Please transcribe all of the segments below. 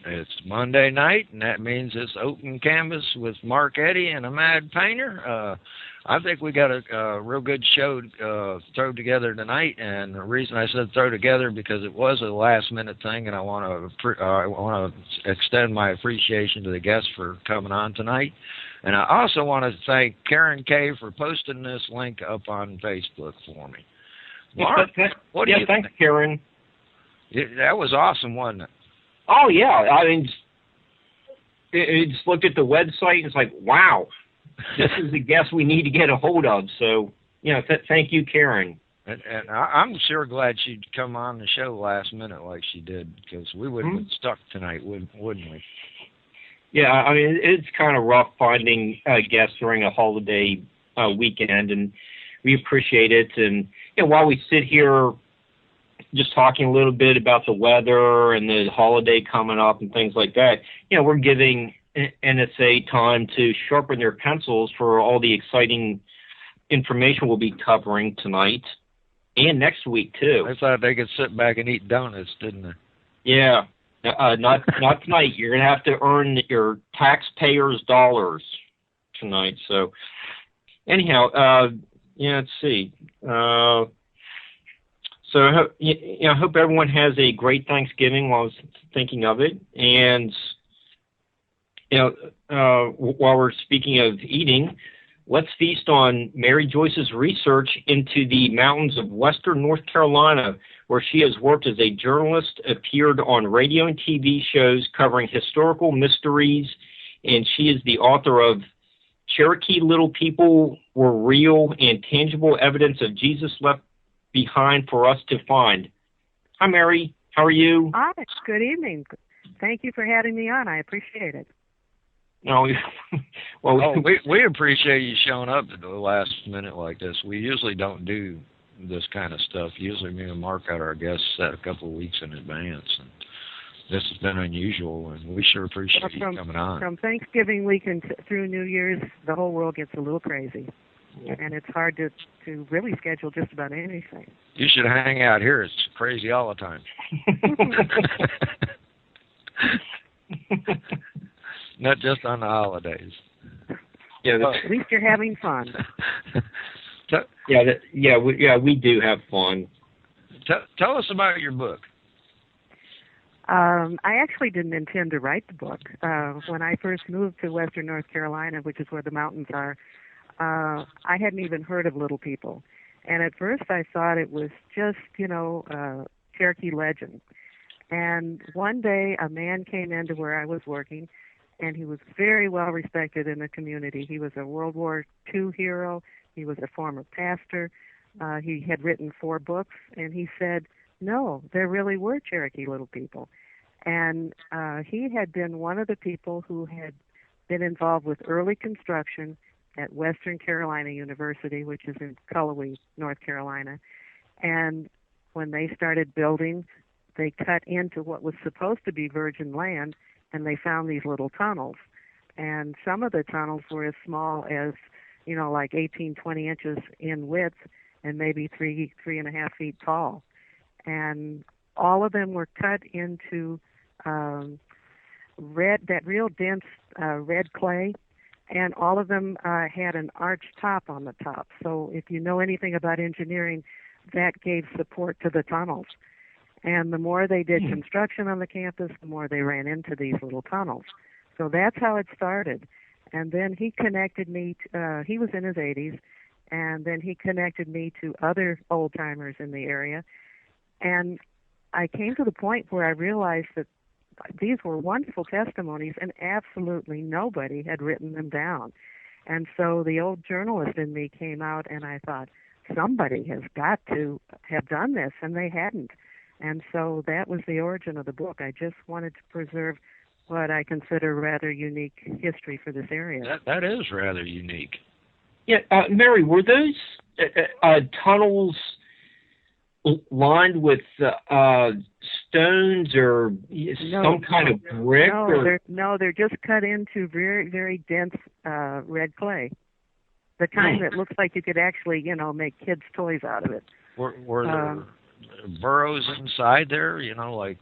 It's Monday night, and that means it's open canvas with Mark Eddy and amadpainter. I think we got a real good show throw together tonight, and the reason I said throw together because it was a last-minute thing, and I want to extend my appreciation to the guests for coming on tonight. And I also want to thank Karen Kay for posting this link up on Facebook for me. Mark, what do you think? Thanks, Karen. That was awesome, wasn't it? Oh, yeah. I mean, you just looked at the website, and it's like, wow, this is the guest we need to get a hold of. So, thank you, Karen. And I'm sure glad she'd come on the show last minute like she did, because we would have been stuck tonight, wouldn't we? Yeah, I mean, it's kind of rough finding guests during a holiday weekend, and we appreciate it. And while we sit here just talking a little bit about the weather and the holiday coming up and things like that, we're giving NSA time to sharpen their pencils for all the exciting information we'll be covering tonight and next week, too. I thought they could sit back and eat donuts, didn't they? Yeah. Not tonight. You're going to have to earn your taxpayers' dollars tonight. So, anyhow, let's see. So, I hope everyone has a great Thanksgiving while I was thinking of it. And, while we're speaking of eating, let's feast on Mary Joyce's research into the mountains of western North Carolina, where she has worked as a journalist, appeared on radio and TV shows covering historical mysteries, and she is the author of Cherokee Little People Were Real and Tangible Evidence of Jesus Left Behind for Us to Find. Hi, Mary. How are you? Hi. Good evening. Thank you for having me on. I appreciate it. No, we appreciate you showing up at the last minute like this. We usually don't do this kind of stuff. Usually me and Mark got our guests set a couple of weeks in advance, and this has been unusual, and we sure appreciate you coming on. From Thanksgiving weekend through New Year's, the whole world gets a little crazy, and it's hard to really schedule just about anything. You should hang out here. It's crazy all the time. Not just on the holidays. Yeah, at least you're having fun. We do have fun. Tell us about your book. I actually didn't intend to write the book. When I first moved to western North Carolina, which is where the mountains are, I hadn't even heard of Little People. And at first I thought it was just, Cherokee legend. And one day a man came into where I was working, and he was very well respected in the community. He was a World War II hero. He was a former pastor. He had written 4 books, and he said, no, there really were Cherokee Little People. And he had been one of the people who had been involved with early construction at Western Carolina University, which is in Cullowhee, North Carolina. And when they started building, they cut into what was supposed to be virgin land, and they found these little tunnels. And some of the tunnels were as small as, like 18, 20 inches in width and maybe 3.5 feet tall. And all of them were cut into that real dense red clay, and all of them had an arched top on the top. So if you know anything about engineering, that gave support to the tunnels. And the more they did construction on the campus, the more they ran into these little tunnels. So that's how it started. And then he connected me, he was in his 80s, and then he connected me to other old-timers in the area. And I came to the point where I realized that these were wonderful testimonies, and absolutely nobody had written them down. And so the old journalist in me came out, and I thought, somebody has got to have done this, and they hadn't. And so that was the origin of the book. I just wanted to preserve what I consider rather unique history for this area. That is rather unique. Yeah, Mary, were those tunnels lined with stones or some kind of brick? They're just cut into very, very dense red clay. The kind that looks like you could actually, make kids' toys out of it. Were there burrows inside there, like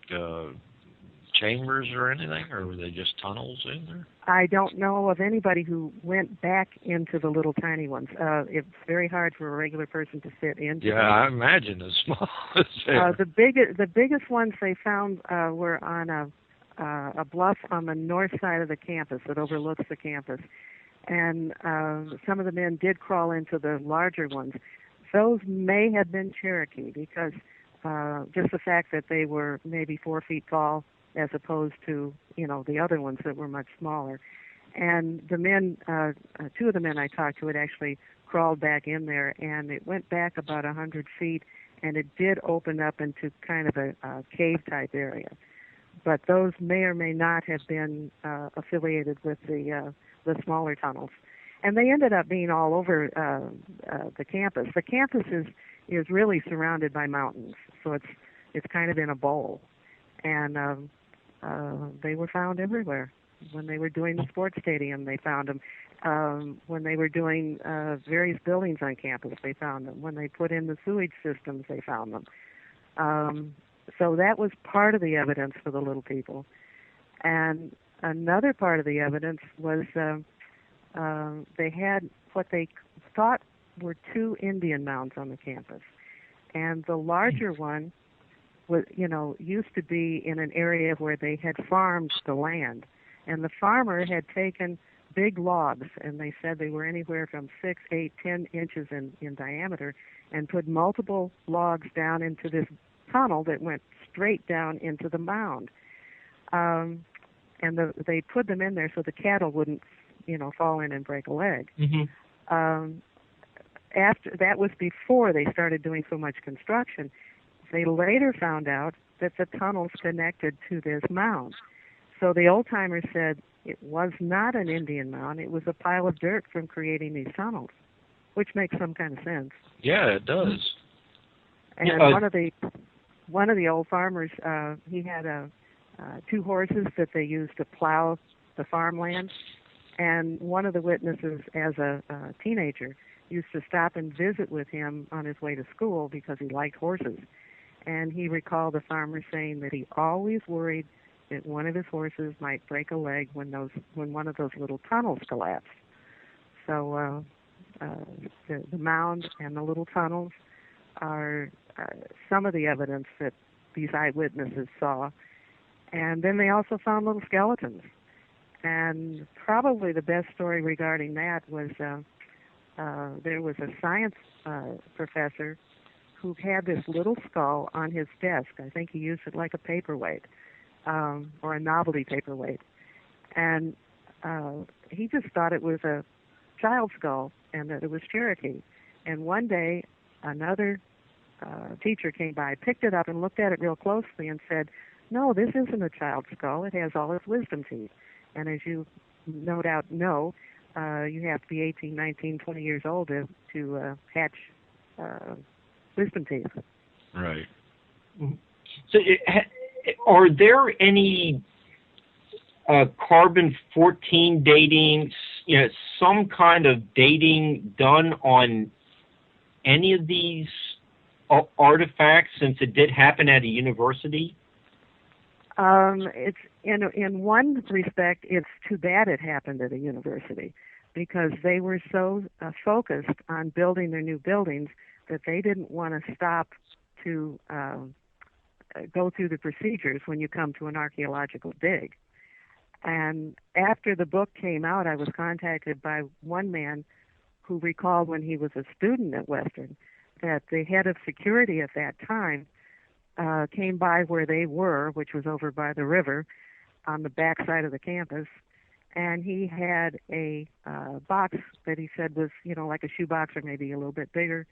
chambers or anything, or were they just tunnels in there? I don't know of anybody who went back into the little tiny ones. It's very hard for a regular person to fit into. Yeah, them. I imagine as small as they are. The biggest ones they found were on a bluff on the north side of the campus that overlooks the campus, and some of the men did crawl into the larger ones. Those may have been Cherokee because just the fact that they were maybe 4 feet tall as opposed to, the other ones that were much smaller. And the men, two of the men I talked to had actually crawled back in there, and it went back about 100 feet, and it did open up into kind of a cave-type area. But those may or may not have been affiliated with the smaller tunnels. And they ended up being all over the campus. The campus is really surrounded by mountains, so it's kind of in a bowl. And they were found everywhere. When they were doing the sports stadium, they found them. When they were doing various buildings on campus, they found them. When they put in the sewage systems, they found them. So that was part of the evidence for the little people. And another part of the evidence was they had what they thought were 2 Indian mounds on the campus. And the larger one was, used to be in an area where they had farmed the land. And the farmer had taken big logs, and they said they were anywhere from 6, 8, 10 inches in diameter, and put multiple logs down into this tunnel that went straight down into the mound. And they put them in there so the cattle wouldn't, fall in and break a leg. Mm-hmm. After that was before they started doing so much construction. They later found out that the tunnels connected to this mound. So the old-timers said it was not an Indian mound. It was a pile of dirt from creating these tunnels, which makes some kind of sense. Yeah, it does. And one of the old farmers, he had 2 horses that they used to plow the farmland. And one of the witnesses, as a teenager, used to stop and visit with him on his way to school because he liked horses. And he recalled the farmer saying that he always worried that one of his horses might break a leg when one of those little tunnels collapsed. So the mound and the little tunnels are some of the evidence that these eyewitnesses saw. And then they also found little skeletons. And probably the best story regarding that was there was a science professor who had this little skull on his desk. I think he used it like a paperweight, or a novelty paperweight. And he just thought it was a child skull and that it was Cherokee. And one day, another teacher came by, picked it up and looked at it real closely and said, "No, this isn't a child's skull. It has all its wisdom teeth." And as you no doubt know, you have to be 18, 19, 20 years old to hatch wisdom teeth. Right. So, are there any carbon-14 dating, some kind of dating done on any of these artifacts, since it did happen at a university? It's in one respect, it's too bad it happened at a university, because they were so focused on building their new buildings that they didn't want to stop to go through the procedures when you come to an archaeological dig. And after the book came out, I was contacted by one man who recalled when he was a student at Western that the head of security at that time came by where they were, which was over by the river on the back side of the campus, and he had a box that he said was, like a shoebox or maybe a little bit bigger.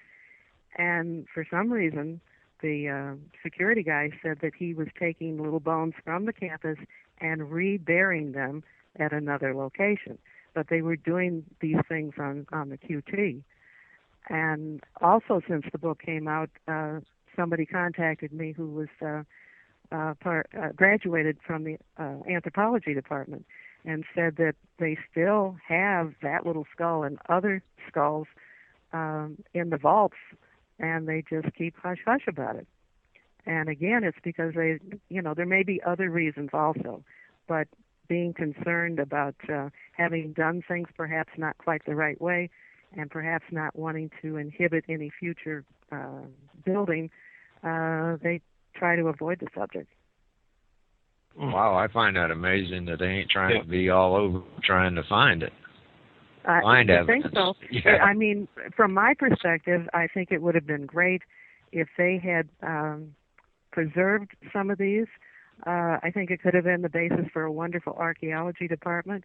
And for some reason, the security guy said that he was taking little bones from the campus and reburying them at another location. But they were doing these things on the QT. And also, since the book came out, somebody contacted me who was graduated from the anthropology department and said that they still have that little skull and other skulls in the vaults, and they just keep hush-hush about it. And again, it's because there may be other reasons also, but being concerned about having done things perhaps not quite the right way, and perhaps not wanting to inhibit any future building, they try to avoid the subject. Wow, I find that amazing that they ain't trying to be all over trying to find it. I evidence. think so. Yeah. I mean, from my perspective, I think it would have been great if they had preserved some of these. I think it could have been the basis for a wonderful archaeology department.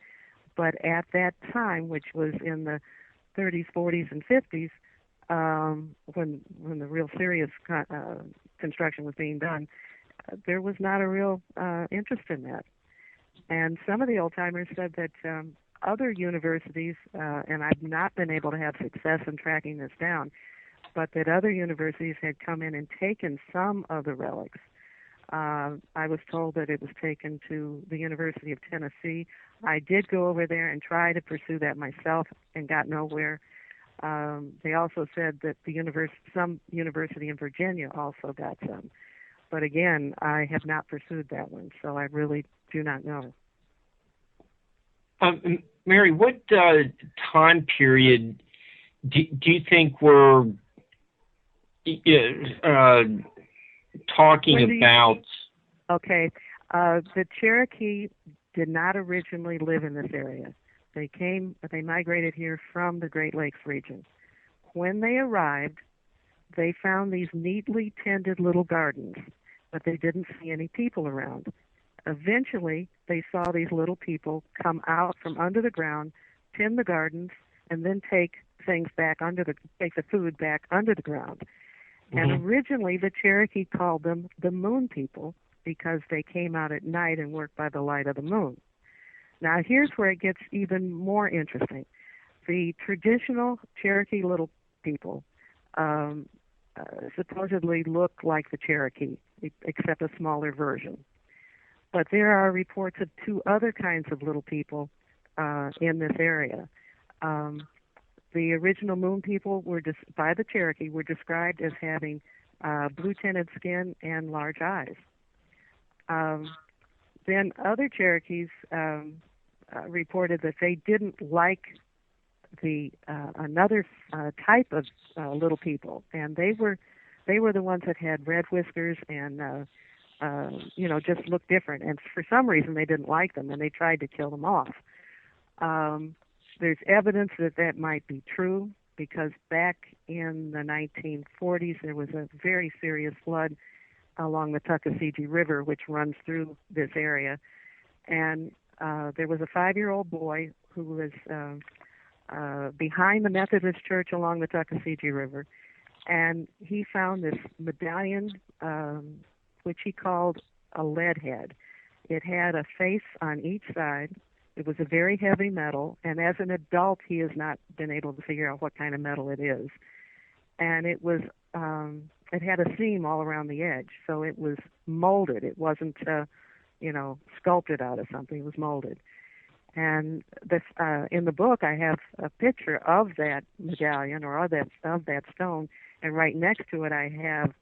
But at that time, which was in the 30s, 40s, and 50s, when the real serious construction was being done, there was not a real interest in that. And some of the old-timers said that other universities, and I've not been able to have success in tracking this down, but that other universities had come in and taken some of the relics. I was told that it was taken to the University of Tennessee. I did go over there and try to pursue that myself and got nowhere. They also said that some university in Virginia also got some. But again, I have not pursued that one, so I really do not know. Mary, what time period do you think we're talking about? Okay. The Cherokee did not originally live in this area. They migrated here from the Great Lakes region. When they arrived, they found these neatly tended little gardens, but they didn't see any people around. Eventually, they saw these little people come out from under the ground, tend the gardens, and then take the food back under the ground. Mm-hmm. And originally, the Cherokee called them the moon people because they came out at night and worked by the light of the moon. Now, here's where it gets even more interesting. The traditional Cherokee little people supposedly look like the Cherokee, except a smaller version. But there are reports of two other kinds of little people in this area. The original moon people by the Cherokee were described as having blue-tinted skin and large eyes. Then other Cherokees reported that they didn't like another type of little people, and they were the ones that had red whiskers and just looked different. And for some reason, they didn't like them, and they tried to kill them off. There's evidence that might be true because back in the 1940s, there was a very serious flood along the Tuckasegee River, which runs through this area. And there was a 5-year-old boy who was behind the Methodist Church along the Tuckasegee River, and he found this medallion, which he called a lead head. It had a face on each side. It was a very heavy metal, and as an adult, he has not been able to figure out what kind of metal it is. And it was, it had a seam all around the edge, so it was molded. It wasn't, sculpted out of something. It was molded. And this, in the book, I have a picture of that medallion or of that stone, and right next to it, I have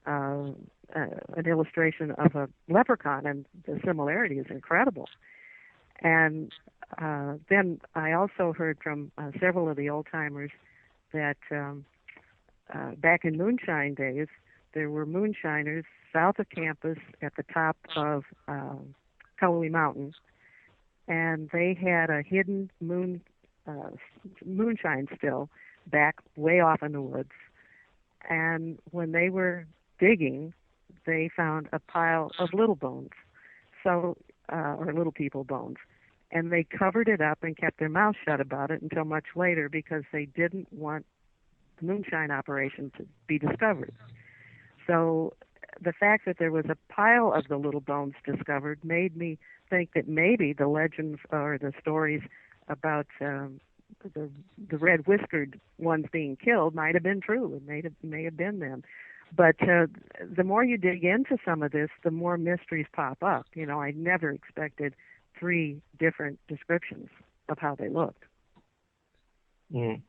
an illustration of a leprechaun, and the similarity is incredible. And then I also heard from several of the old-timers that back in moonshine days, there were moonshiners south of campus at the top of Cullowhee Mountain, and they had a hidden moonshine still back way off in the woods. And when they were digging, they found a pile of little bones, or little people bones. And they covered it up and kept their mouth shut about it until much later because they didn't want the moonshine operation to be discovered. So the fact that there was a pile of the little bones discovered made me think that maybe the legends or the stories about the red-whiskered ones being killed might have been true. It may have been them. But the more you dig into some of this, the more mysteries pop up. I never expected 3 different descriptions of how they looked. Mm.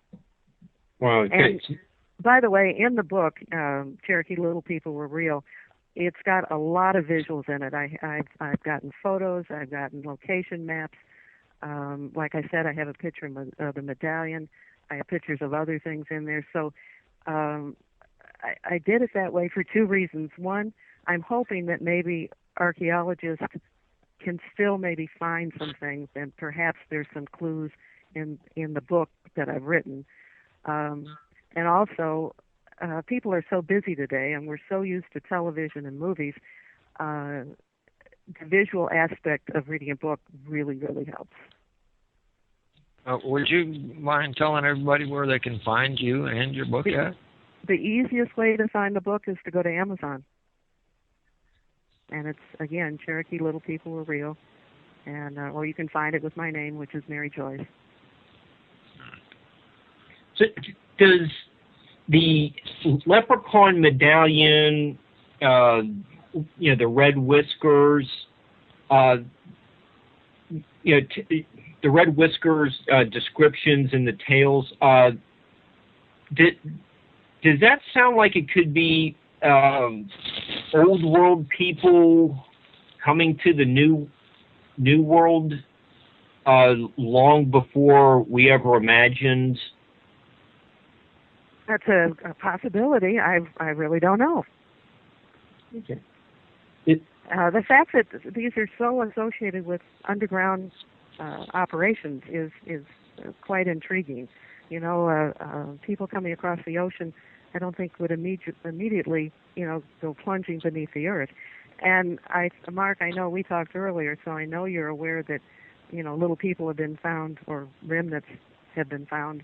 Well, and by the way, in the book, Cherokee Little People Were Real, it's got a lot of visuals in it. I've gotten photos, I've gotten location maps. Like I said, I have a picture of the medallion. I have pictures of other things in there. So I did it that way for two reasons. One, I'm hoping that maybe archaeologists can still maybe find some things, and perhaps there's some clues in the book that I've written. And also, people are so busy today, and we're so used to television and movies. The visual aspect of reading a book really, really helps. Would you mind telling everybody where they can find you and your book at? The easiest way to find the book is to go to Amazon. And it's, again, Cherokee Little People Were Real. And or you can find it with my name, which is Mary Joyce. So does the leprechaun medallion, the red whiskers, the red whiskers descriptions in the tales, does that sound like it could be old world people coming to the new world long before we ever imagined? That's a possibility. I really don't know. Okay. The fact that these are so associated with underground operations is quite intriguing. People coming across the ocean, I don't think would immediately, go plunging beneath the earth. And Mark, I know we talked earlier, so I know you're aware that, little people have been found, or remnants have been found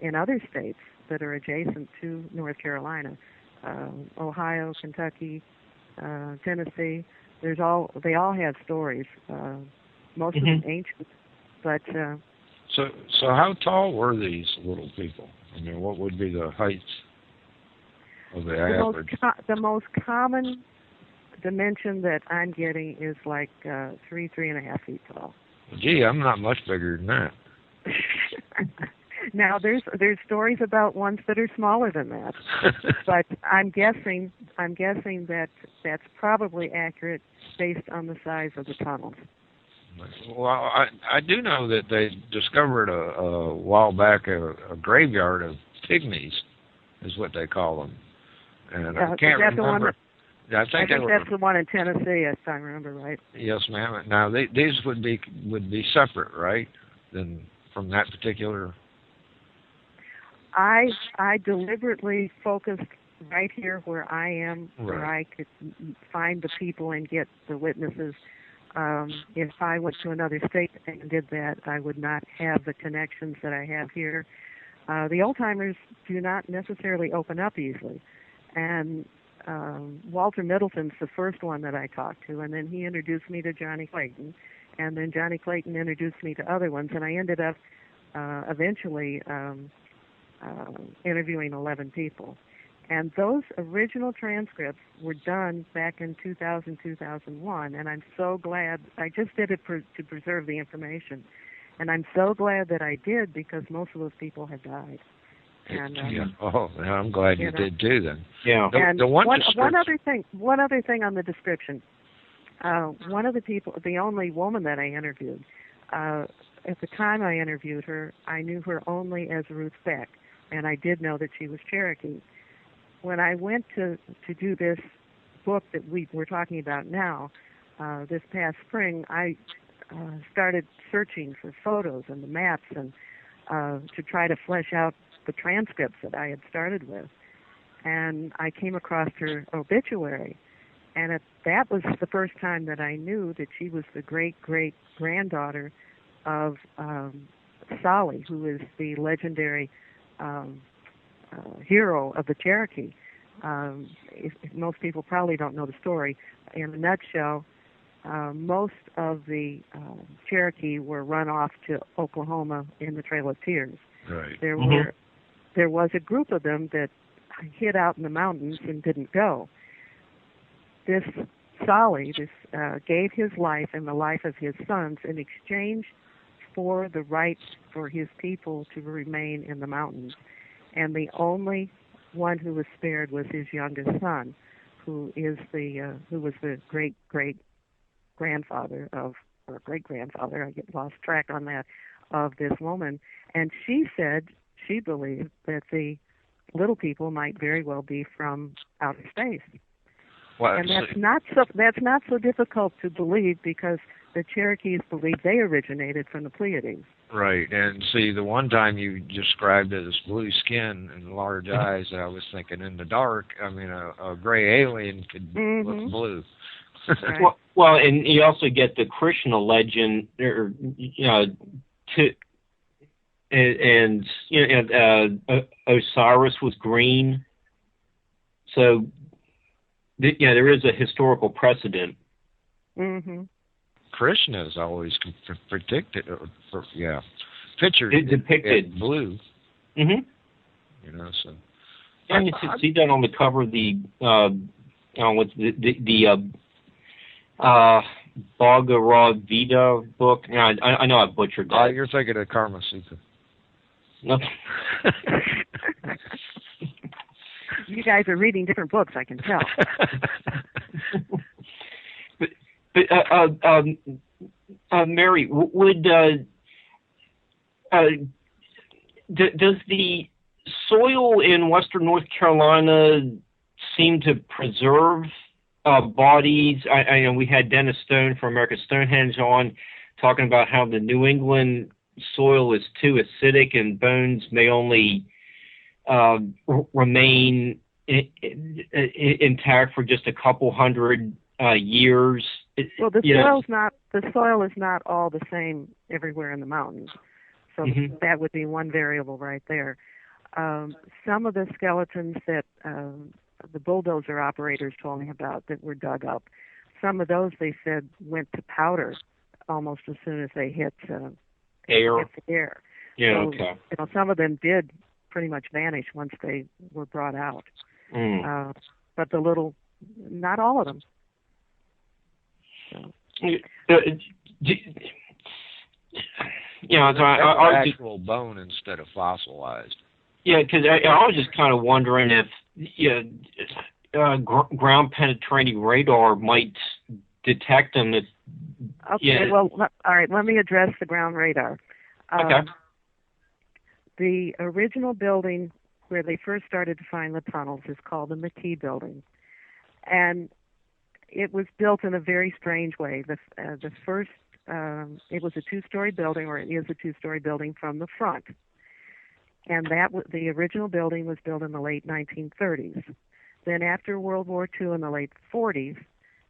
in other states that are adjacent to North Carolina, Ohio, Kentucky, Tennessee. They all have stories. Most of them ancient, but. So how tall were these little people? I mean, what would be the heights of the average? The most common dimension that I'm getting is like 3.5 feet tall. Gee, I'm not much bigger than that. Now there's stories about ones that are smaller than that, but I'm guessing that that's probably accurate based on the size of the tunnels. Well, I do know that they discovered a while back a graveyard of pygmies, is what they call them, and I can't remember. I think that's the one in Tennessee, if I remember right. Yes, ma'am. Now these would be separate, right? Then from that particular. I deliberately focused right here where I am, where I could find the people and get the witnesses. If I went to another state and did that, I would not have the connections that I have here. The old-timers do not necessarily open up easily. And Walter Middleton's the first one that I talked to, and then he introduced me to Johnny Clayton, and then Johnny Clayton introduced me to other ones, and I ended up eventually interviewing 11 people. And those original transcripts were done back in 2000, 2001, and I'm so glad. I just did it to preserve the information. And I'm so glad that I did, because most of those people had died. And, I'm glad you did too then. Yeah. One other thing on the description. One of the people, the only woman that I interviewed, at the time I interviewed her, I knew her only as Ruth Beck, and I did know that she was Cherokee. When I went to do this book that we're talking about now, this past spring, I started searching for photos and the maps and to try to flesh out the transcripts that I had started with. And I came across her obituary, and that was the first time that I knew that she was the great-great-granddaughter of Solly, who is the legendary hero of the Cherokee. Most people probably don't know the story. In a nutshell, most of the Cherokee were run off to Oklahoma in the Trail of Tears. Right. There was a group of them that hid out in the mountains and didn't go. This Solly gave his life and the life of his sons in exchange for the right for his people to remain in the mountains. And the only one who was spared was his youngest son, who was the great grandfather of, or great grandfather, I get lost track on that, of this woman, and she said she believed that the little people might very well be from outer space. Well, and that's not so difficult to believe, because the Cherokees believe they originated from the Pleiades. Right, and see, the one time you described it as blue skin and large eyes, I was thinking in the dark, I mean, a gray alien could look blue. Right. Well, and you also get the Krishna legend, or Osiris was green, so there is a historical precedent. Mm-hmm. Krishna is always pictured depicted blue. Mm-hmm. You know, so. And you can see that on the cover of the Bhagavad Gita book. I know I butchered that. You're thinking of Karma Sutta. No. You guys are reading different books, I can tell. But Mary, would does the soil in western North Carolina seem to preserve bodies? I know we had Dennis Stone from America's Stonehenge on, talking about how the New England soil is too acidic and bones may only remain intact for just a couple hundred years. Well, the soil is not all the same everywhere in the mountains, so that would be one variable right there. Some of the skeletons that the bulldozer operators told me about that were dug up, some of those they said went to powder almost as soon as they hit air. Yeah, so, okay. Some of them did pretty much vanish once they were brought out, but not all of them. So. Actual bone instead of fossilized. Yeah, because I was just kind of wondering if ground penetrating radar might detect them. Okay, well, all right, let me address the ground radar. Okay. The original building where they first started to find the tunnels is called the McKee Building, and it was built in a very strange way. The first, it was a two-story building, or it is a two-story building from the front, and the original building was built in the late 1930s. Then after World War II in the late 40s,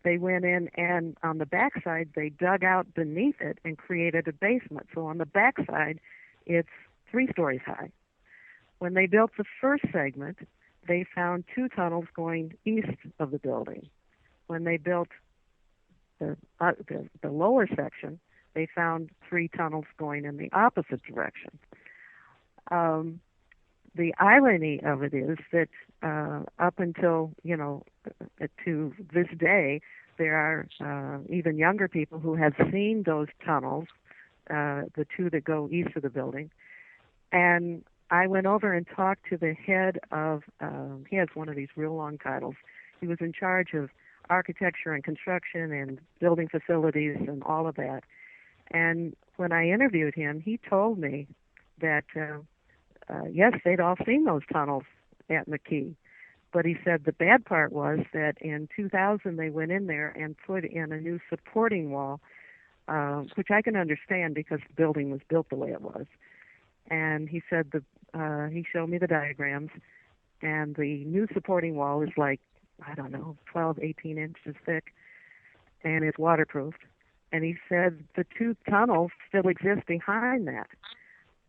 they went in and on the backside they dug out beneath it and created a basement. So on the backside, it's 3 stories high. When they built the first segment, they found 2 tunnels going east of the building. When they built the lower section, they found 3 tunnels going in the opposite direction. The irony of it is that up until, to this day, there are even younger people who have seen those tunnels, the 2 that go east of the building. And I went over and talked to the head of, he has one of these real long titles. He was in charge of architecture and construction and building facilities and all of that. And when I interviewed him, he told me that, yes, they'd all seen those tunnels at McKee. But he said the bad part was that in 2000 they went in there and put in a new supporting wall, which I can understand because the building was built the way it was. And he said he showed me the diagrams, and the new supporting wall is like, 12, 18 inches thick, and it's waterproofed. And he said the 2 tunnels still exist behind that,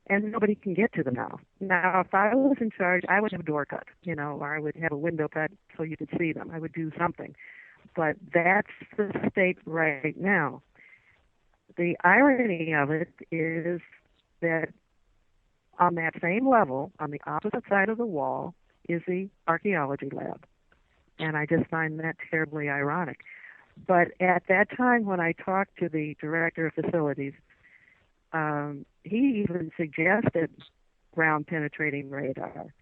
and nobody can get to them now. Now, if I was in charge, I would have a door cut, or I would have a window cut so you could see them. I would do something. But that's the state right now. The irony of it is that on that same level, on the opposite side of the wall, is the archaeology lab. And I just find that terribly ironic. But at that time when I talked to the director of facilities, he even suggested ground penetrating radar.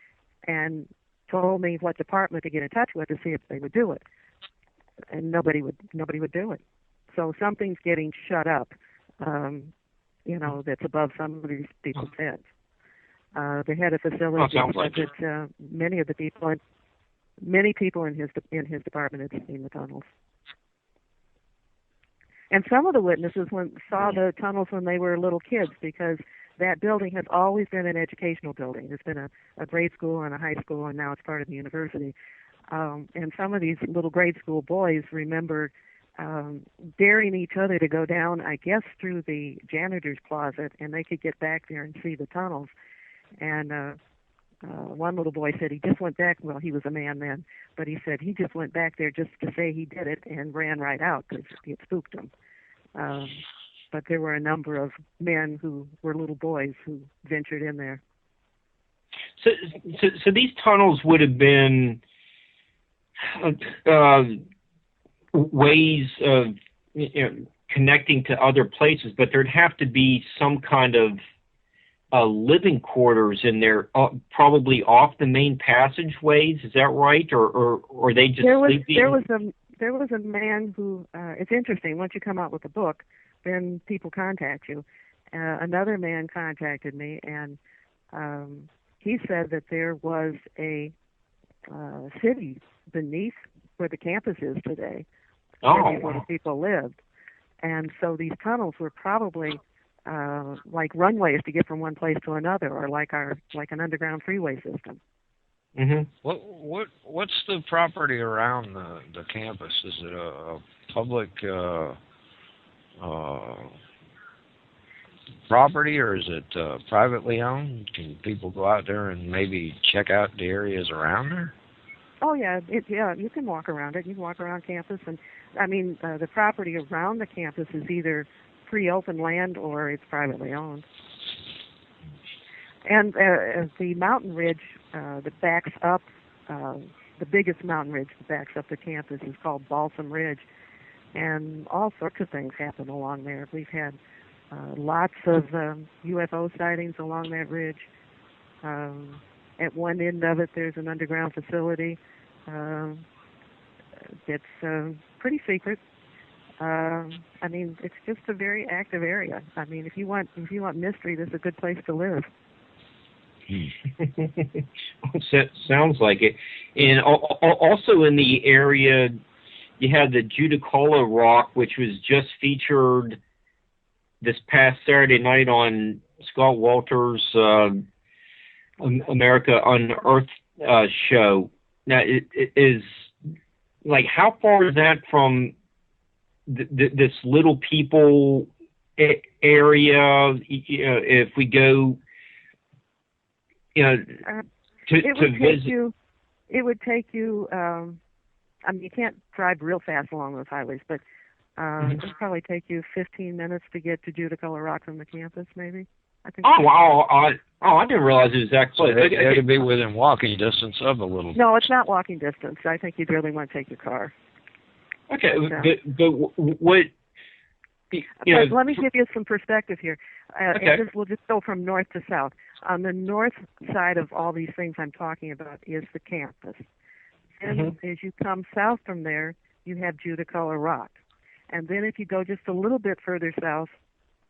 And told me what department to get in touch with to see if they would do it, and nobody would do it. So something's getting shut up, that's above some of these people's heads. The head of facilities said that many people in his department had seen the tunnels. And some of the witnesses saw the tunnels when they were little kids, because that building has always been an educational building. There's been a grade school and a high school, and now it's part of the university. And some of these little grade school boys remember daring each other to go down, I guess, through the janitor's closet, and they could get back there and see the tunnels. And one little boy said he just went back, well, he was a man then, but he said he just went back there just to say he did it and ran right out because it spooked him. But there were a number of men who were little boys who ventured in there. So these tunnels would have been ways of connecting to other places, but there'd have to be some kind of living quarters in there, probably off the main passageways. Is that right, or they just sleeping? There was a man who. It's interesting. Once you come out with a book, then people contact you. Another man contacted me, and he said that there was a city beneath where the campus is today, where the people lived, and so these tunnels were probably like runways to get from one place to another, or like an underground freeway system. Mm-hmm. What's the property around the campus? Is it a public property, or is it privately owned? Can people go out there and maybe check out the areas around there? Oh yeah, you can walk around it. You can walk around campus, and I mean the property around the campus is either free open land or it's privately owned. And the mountain ridge that backs up, the biggest mountain ridge that backs up the campus is called Balsam Ridge, and all sorts of things happen along there. We've had lots of UFO sightings along that ridge. At one end of it, there's an underground facility that's pretty secret. I mean, it's just a very active area. I mean, if you want mystery, this is a good place to live. Sounds like it. And also in the area, you had the Judicola Rock, which was just featured this past Saturday night on Scott Walters' America Unearthed show. Now, it is like, how far is that from this Little People area? If we go, to visit. It would take you. I mean, you can't drive real fast along those highways, but it would probably take you 15 minutes to get to Judicola Rock from the campus, maybe. I think. Oh, wow! I didn't realize it was that close. So it would be within walking distance of a little. No, it's not walking distance. I think you'd really want to take your car. Okay, but what? Let me give you some perspective here. Okay. We'll just go from north to south. On the north side of all these things I'm talking about is the campus. And as you come south from there, you have Judicola Rock. And then if you go just a little bit further south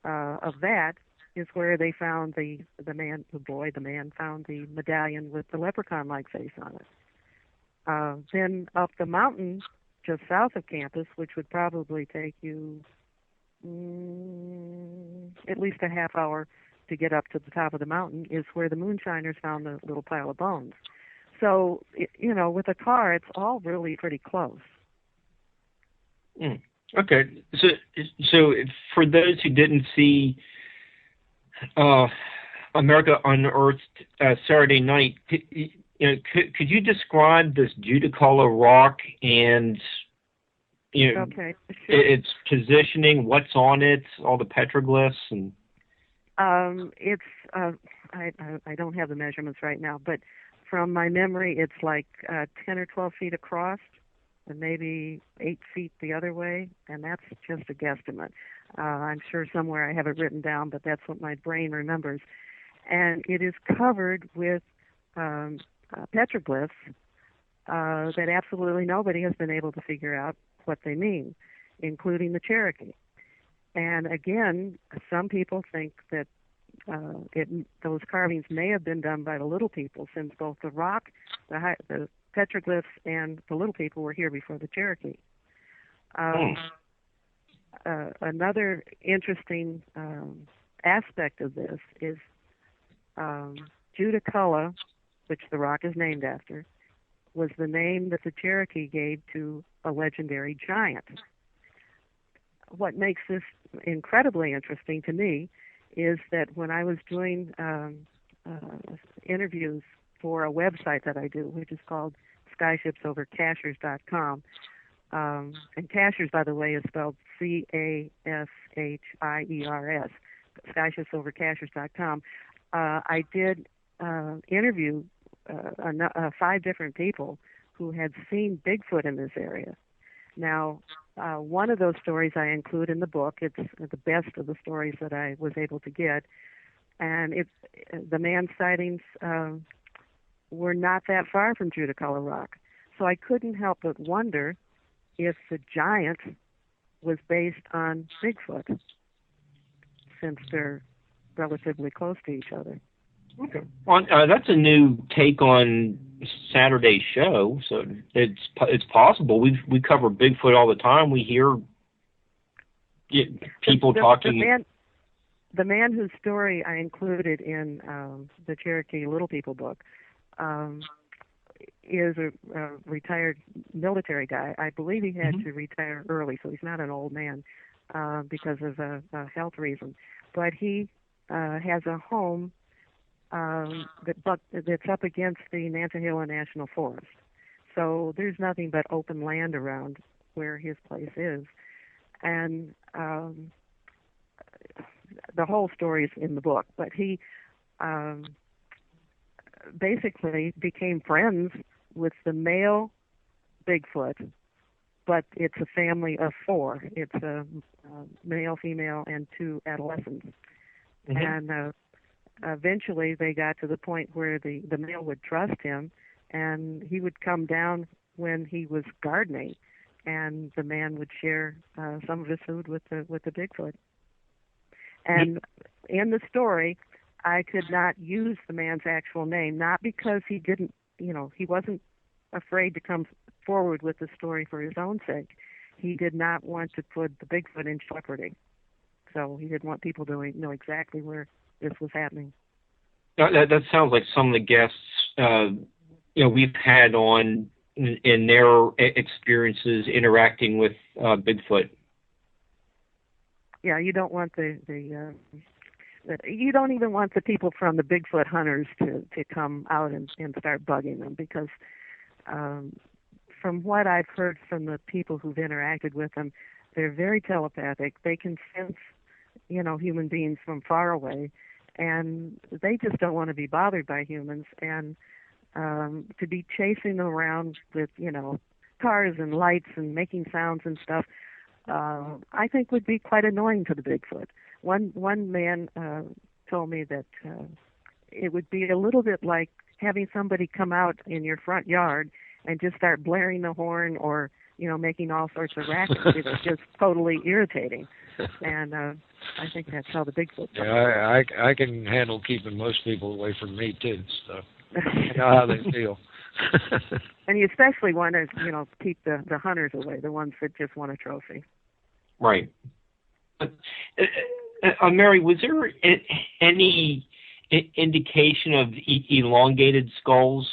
of that is where they found the man found the medallion with the leprechaun-like face on it. Then up the mountain, just south of campus, which would probably take you at least a half hour to get up to the top of the mountain, is where the moonshiners found the little pile of bones. So, with a car, it's all really pretty close. Okay. So for those who didn't see America Unearthed Saturday night, could you describe this Judicola Rock and okay, sure. its positioning, what's on it, all the petroglyphs, and it's I don't have the measurements right now, but from my memory, it's like 10 or 12 feet across, and maybe 8 feet the other way, and that's just a guesstimate. I'm sure somewhere I have it written down, but that's what my brain remembers. And it is covered with petroglyphs that absolutely nobody has been able to figure out what they mean, including the Cherokee. And again, some people think that those carvings may have been done by the Little People, since both the rock, the petroglyphs, and the Little People were here before the Cherokee. Another interesting aspect of this is Cullowhee, which the rock is named after, was the name that the Cherokee gave to a legendary giant. What makes this incredibly interesting to me is that when I was doing interviews for a website that I do, which is called skyshipsovercachers.com, and Cachers, by the way, is spelled Cashhiers, skyshipsovercachers.com. I did interview 5 different people who had seen Bigfoot in this area. Now, one of those stories I include in the book. It's the best of the stories that I was able to get, and the man sightings were not that far from Cullowhee Rock. So I couldn't help but wonder if the giant was based on Bigfoot, since they're relatively close to each other. Okay. Well, that's a new take on Saturday's show, so it's possible. We cover Bigfoot all the time. We hear people talking. The man whose story I included in the Cherokee Little People book is a retired military guy. I believe he had to retire early, so he's not an old man because of a health reason. But he has a home that's up against the Nantahala National Forest. So there's nothing but open land around where his place is. And the whole story is in the book. But he basically became friends with the male Bigfoot, but it's a family of 4. It's a male, female, and 2 adolescents. And eventually they got to the point where the male would trust him, and he would come down when he was gardening, and the man would share some of his food with the Bigfoot. And in the story, I could not use the man's actual name, not because he didn't, he wasn't afraid to come forward with the story for his own sake. He did not want to put the Bigfoot in jeopardy. So he didn't want people to know exactly where this was happening. That sounds like some of the guests we've had on in their experiences interacting with Bigfoot. Yeah, you don't want you don't even want the people from the Bigfoot hunters to come out and start bugging them, because from what I've heard from the people who've interacted with them, they're very telepathic. They can sense, human beings from far away, and they just don't want to be bothered by humans. And to be chasing them around with, cars and lights and making sounds and stuff, I think would be quite annoying to the Bigfoot. One man told me that it would be a little bit like having somebody come out in your front yard and just start blaring the horn or, making all sorts of racket. It's just totally irritating. And I think that's how the Bigfoot. Yeah, I can handle keeping most people away from me too. So I know how they feel. And you especially want to, keep the hunters away, the ones that just want a trophy. Right. Mary, was there any indication of elongated skulls?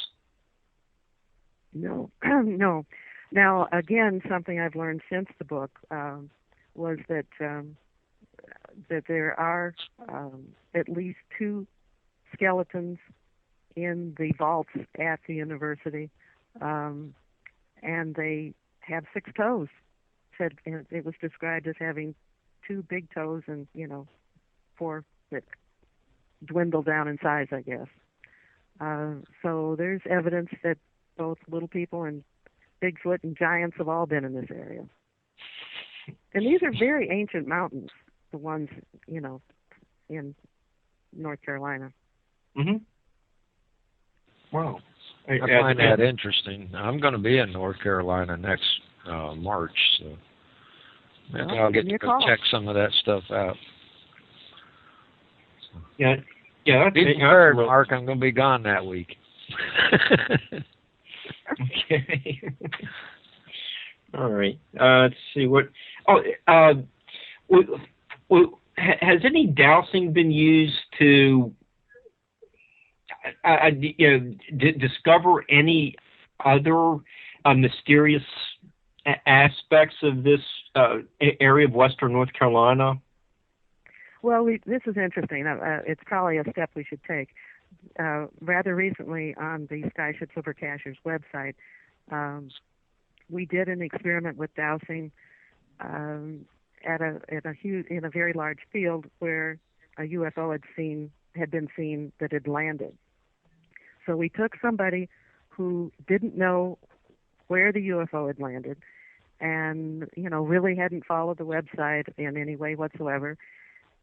No, no. Now, again, something I've learned since the book was that there are at least 2 skeletons in the vaults at the university, and they have 6 toes. It was described as having 2 big toes and 4 that dwindle down in size, I guess. So there's evidence that both Little People and Bigfoot and giants have all been in this area. And these are very ancient mountains, the ones, in North Carolina. Wow. I find that interesting. I'm going to be in North Carolina next March, so maybe I'll get to go check some of that stuff out. Yeah. Be prepared, Mark. I'm going to be gone that week. Okay. All right. Let's see what. Has any dowsing been used to, discover any other mysterious aspects of this area of Western North Carolina? Well, this is interesting. It's probably a step we should take. Rather recently, on the Skyship Silver Cashier's website, we did an experiment with dowsing in a very large field where a UFO had been seen that had landed. So we took somebody who didn't know where the UFO had landed, and really hadn't followed the website in any way whatsoever,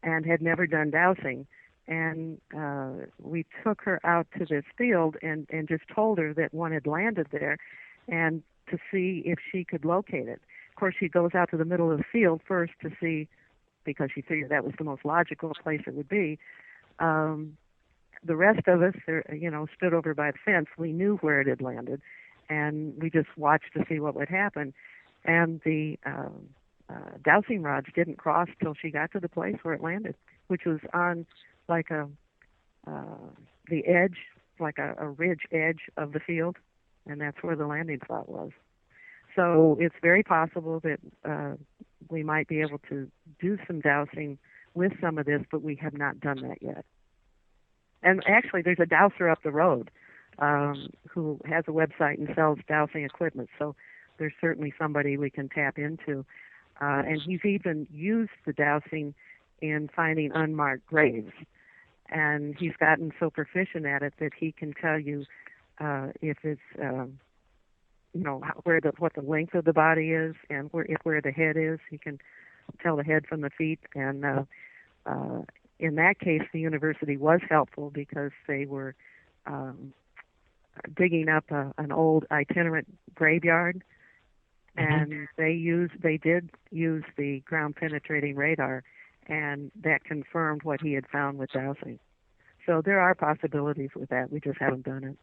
and had never done dowsing. And we took her out to this field and just told her that one had landed there, and to see if she could locate it. Of course, she goes out to the middle of the field first to see, because she figured that was the most logical place it would be. The rest of us, stood over by the fence. We knew where it had landed, and we just watched to see what would happen. And the dowsing rods didn't cross till she got to the place where it landed, which was on like the edge, like a ridge edge of the field, and that's where the landing spot was. So it's very possible that we might be able to do some dowsing with some of this, but we have not done that yet. And actually, there's a dowser up the road who has a website and sells dowsing equipment, so there's certainly somebody we can tap into. And he's even used the dowsing in finding unmarked graves. And he's gotten so proficient at it that he can tell you if it's, what the length of the body is, and where the head is. He can tell the head from the feet. And in that case, the university was helpful because they were digging up an old itinerant graveyard, and they did use the ground penetrating radar, and that confirmed what he had found with dowsing. So there are possibilities with that. We just haven't done it.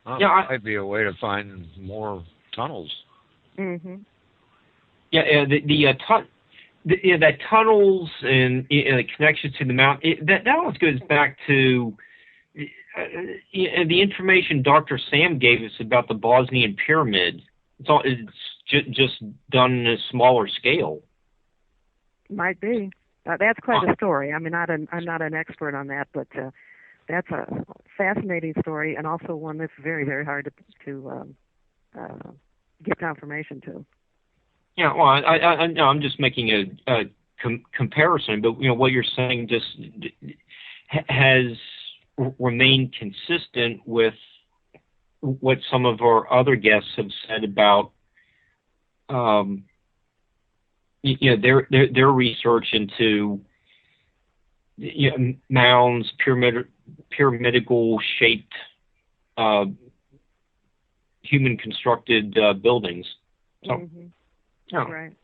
Well, might be a way to find more tunnels. Mm-hmm. Yeah, that tunnels and the connections to the mountain. That always goes back to the information Dr. Sam gave us about the Bosnian pyramid. It's just done in a smaller scale. Might be. That's quite a story. I mean, I'm not an expert on that, but that's a fascinating story, and also one that's very, very hard to get confirmation to. Yeah, well, I'm just making a comparison, but what you're saying just has remained consistent with what some of our other guests have said about their research into mounds, pyramidal shaped human constructed buildings. So, Right.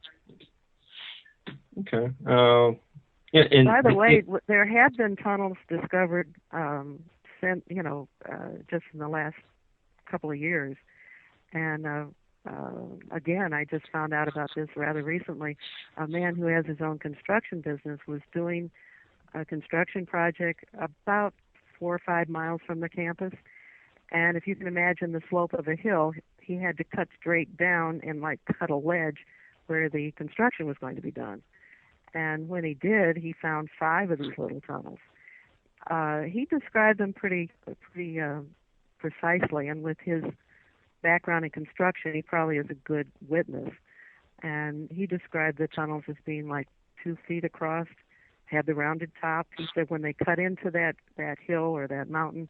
Okay. By the way, there have been tunnels discovered just in the last couple of years, and again, I just found out about this rather recently. A man who has his own construction business was doing a construction project about 4 or 5 miles from the campus, and if you can imagine the slope of a hill, he had to cut straight down and cut a ledge where the construction was going to be done. And when he did, he found 5 of these little tunnels. He described them pretty precisely, and with his background in construction, he probably is a good witness. And he described the tunnels as being 2 feet across, had the rounded top. He said when they cut into that hill or that mountain,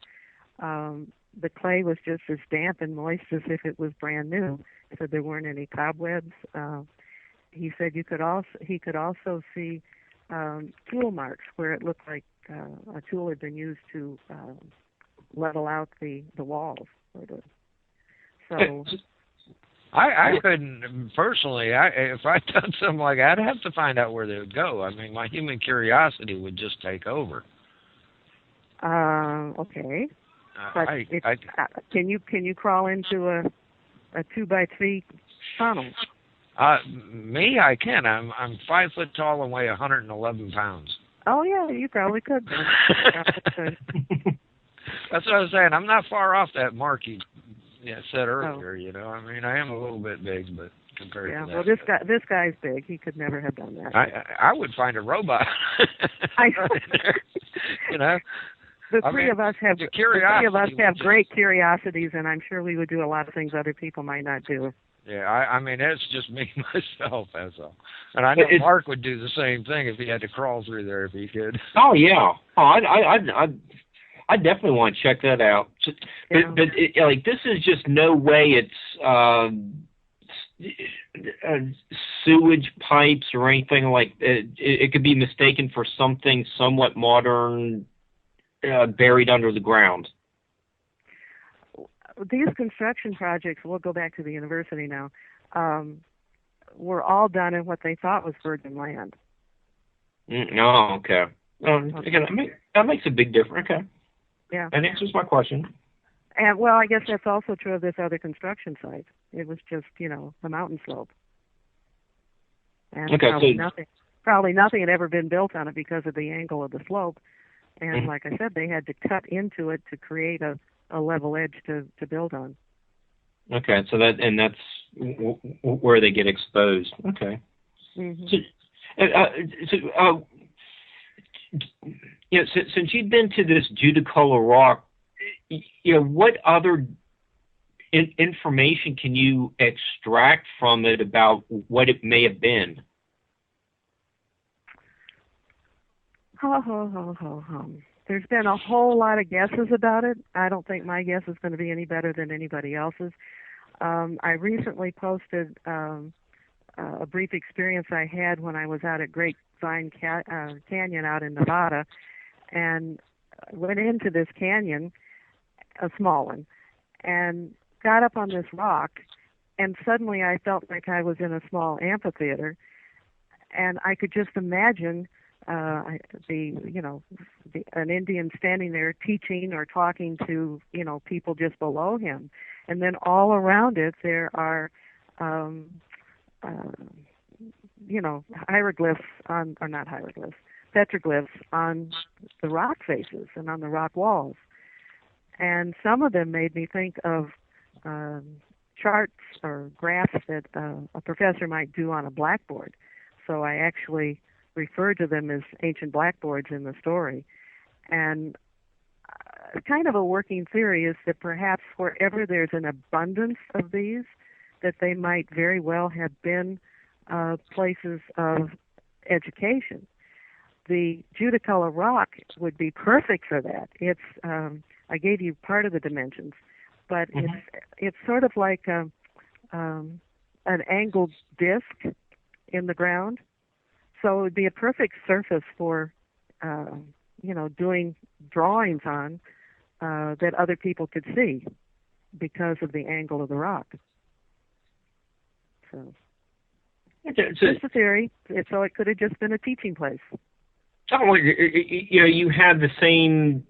the clay was just as damp and moist as if it was brand new. He said there weren't any cobwebs. He said he could also see tool marks where it looked like a tool had been used to level out the walls. Sort of. So. I couldn't personally. If I'd done something like that, I'd have to find out where they would go. I mean, my human curiosity would just take over. Okay. But can you crawl into a 2x3 tunnel? Me, I can. I'm 5 foot tall and weigh 111 pounds. Oh yeah, you probably could. That's what I was saying. I'm not far off that mark you said earlier. Oh. You know, I mean, I am a little bit big, but compared to that. Yeah, well, this guy's big. He could never have done that. I would find a robot. You know. The three of us have great curiosities, and I'm sure we would do a lot of things other people might not do. Yeah, I mean, it's just me myself, that's all. And I know Mark would do the same thing if he had to crawl through there if he could. Oh yeah, I definitely want to check that out. But like, this is just no way it's sewage pipes or anything like that. It could be mistaken for something somewhat modern. Buried under the ground. These construction projects, we'll go back to the university now, were all done in what they thought was virgin land. Oh, okay. Again, that makes a big difference. Okay. Yeah. That answers my question. And well, I guess that's also true of this other construction site. It was just, a mountain slope. And probably nothing had ever been built on it because of the angle of the slope. And like I said, they had to cut into it to create a level edge to build on. Okay, so that's where they get exposed. Okay. Mm-hmm. Since you've been to this Judicola Rock, what other information can you extract from it about what it may have been? There's been a whole lot of guesses about it. I don't think my guess is going to be any better than anybody else's. I recently posted a brief experience I had when I was out at Grapevine Canyon out in Nevada, and went into this canyon, a small one, and got up on this rock, and suddenly I felt like I was in a small amphitheater, and I could just imagine an Indian standing there teaching or talking to, people just below him. And then all around it, there are, petroglyphs on the rock faces and on the rock walls. And some of them made me think of charts or graphs that a professor might do on a blackboard. So I actually referred to them as ancient blackboards in the story. And kind of a working theory is that perhaps wherever there's an abundance of these, that they might very well have been places of education. The Judicola Rock would be perfect for that. It's I gave you part of the dimensions, but it's sort of like an angled disc in the ground. So it would be a perfect surface for, doing drawings on that other people could see because of the angle of the rock. So it's a theory. So it could have just been a teaching place. Oh, you have the same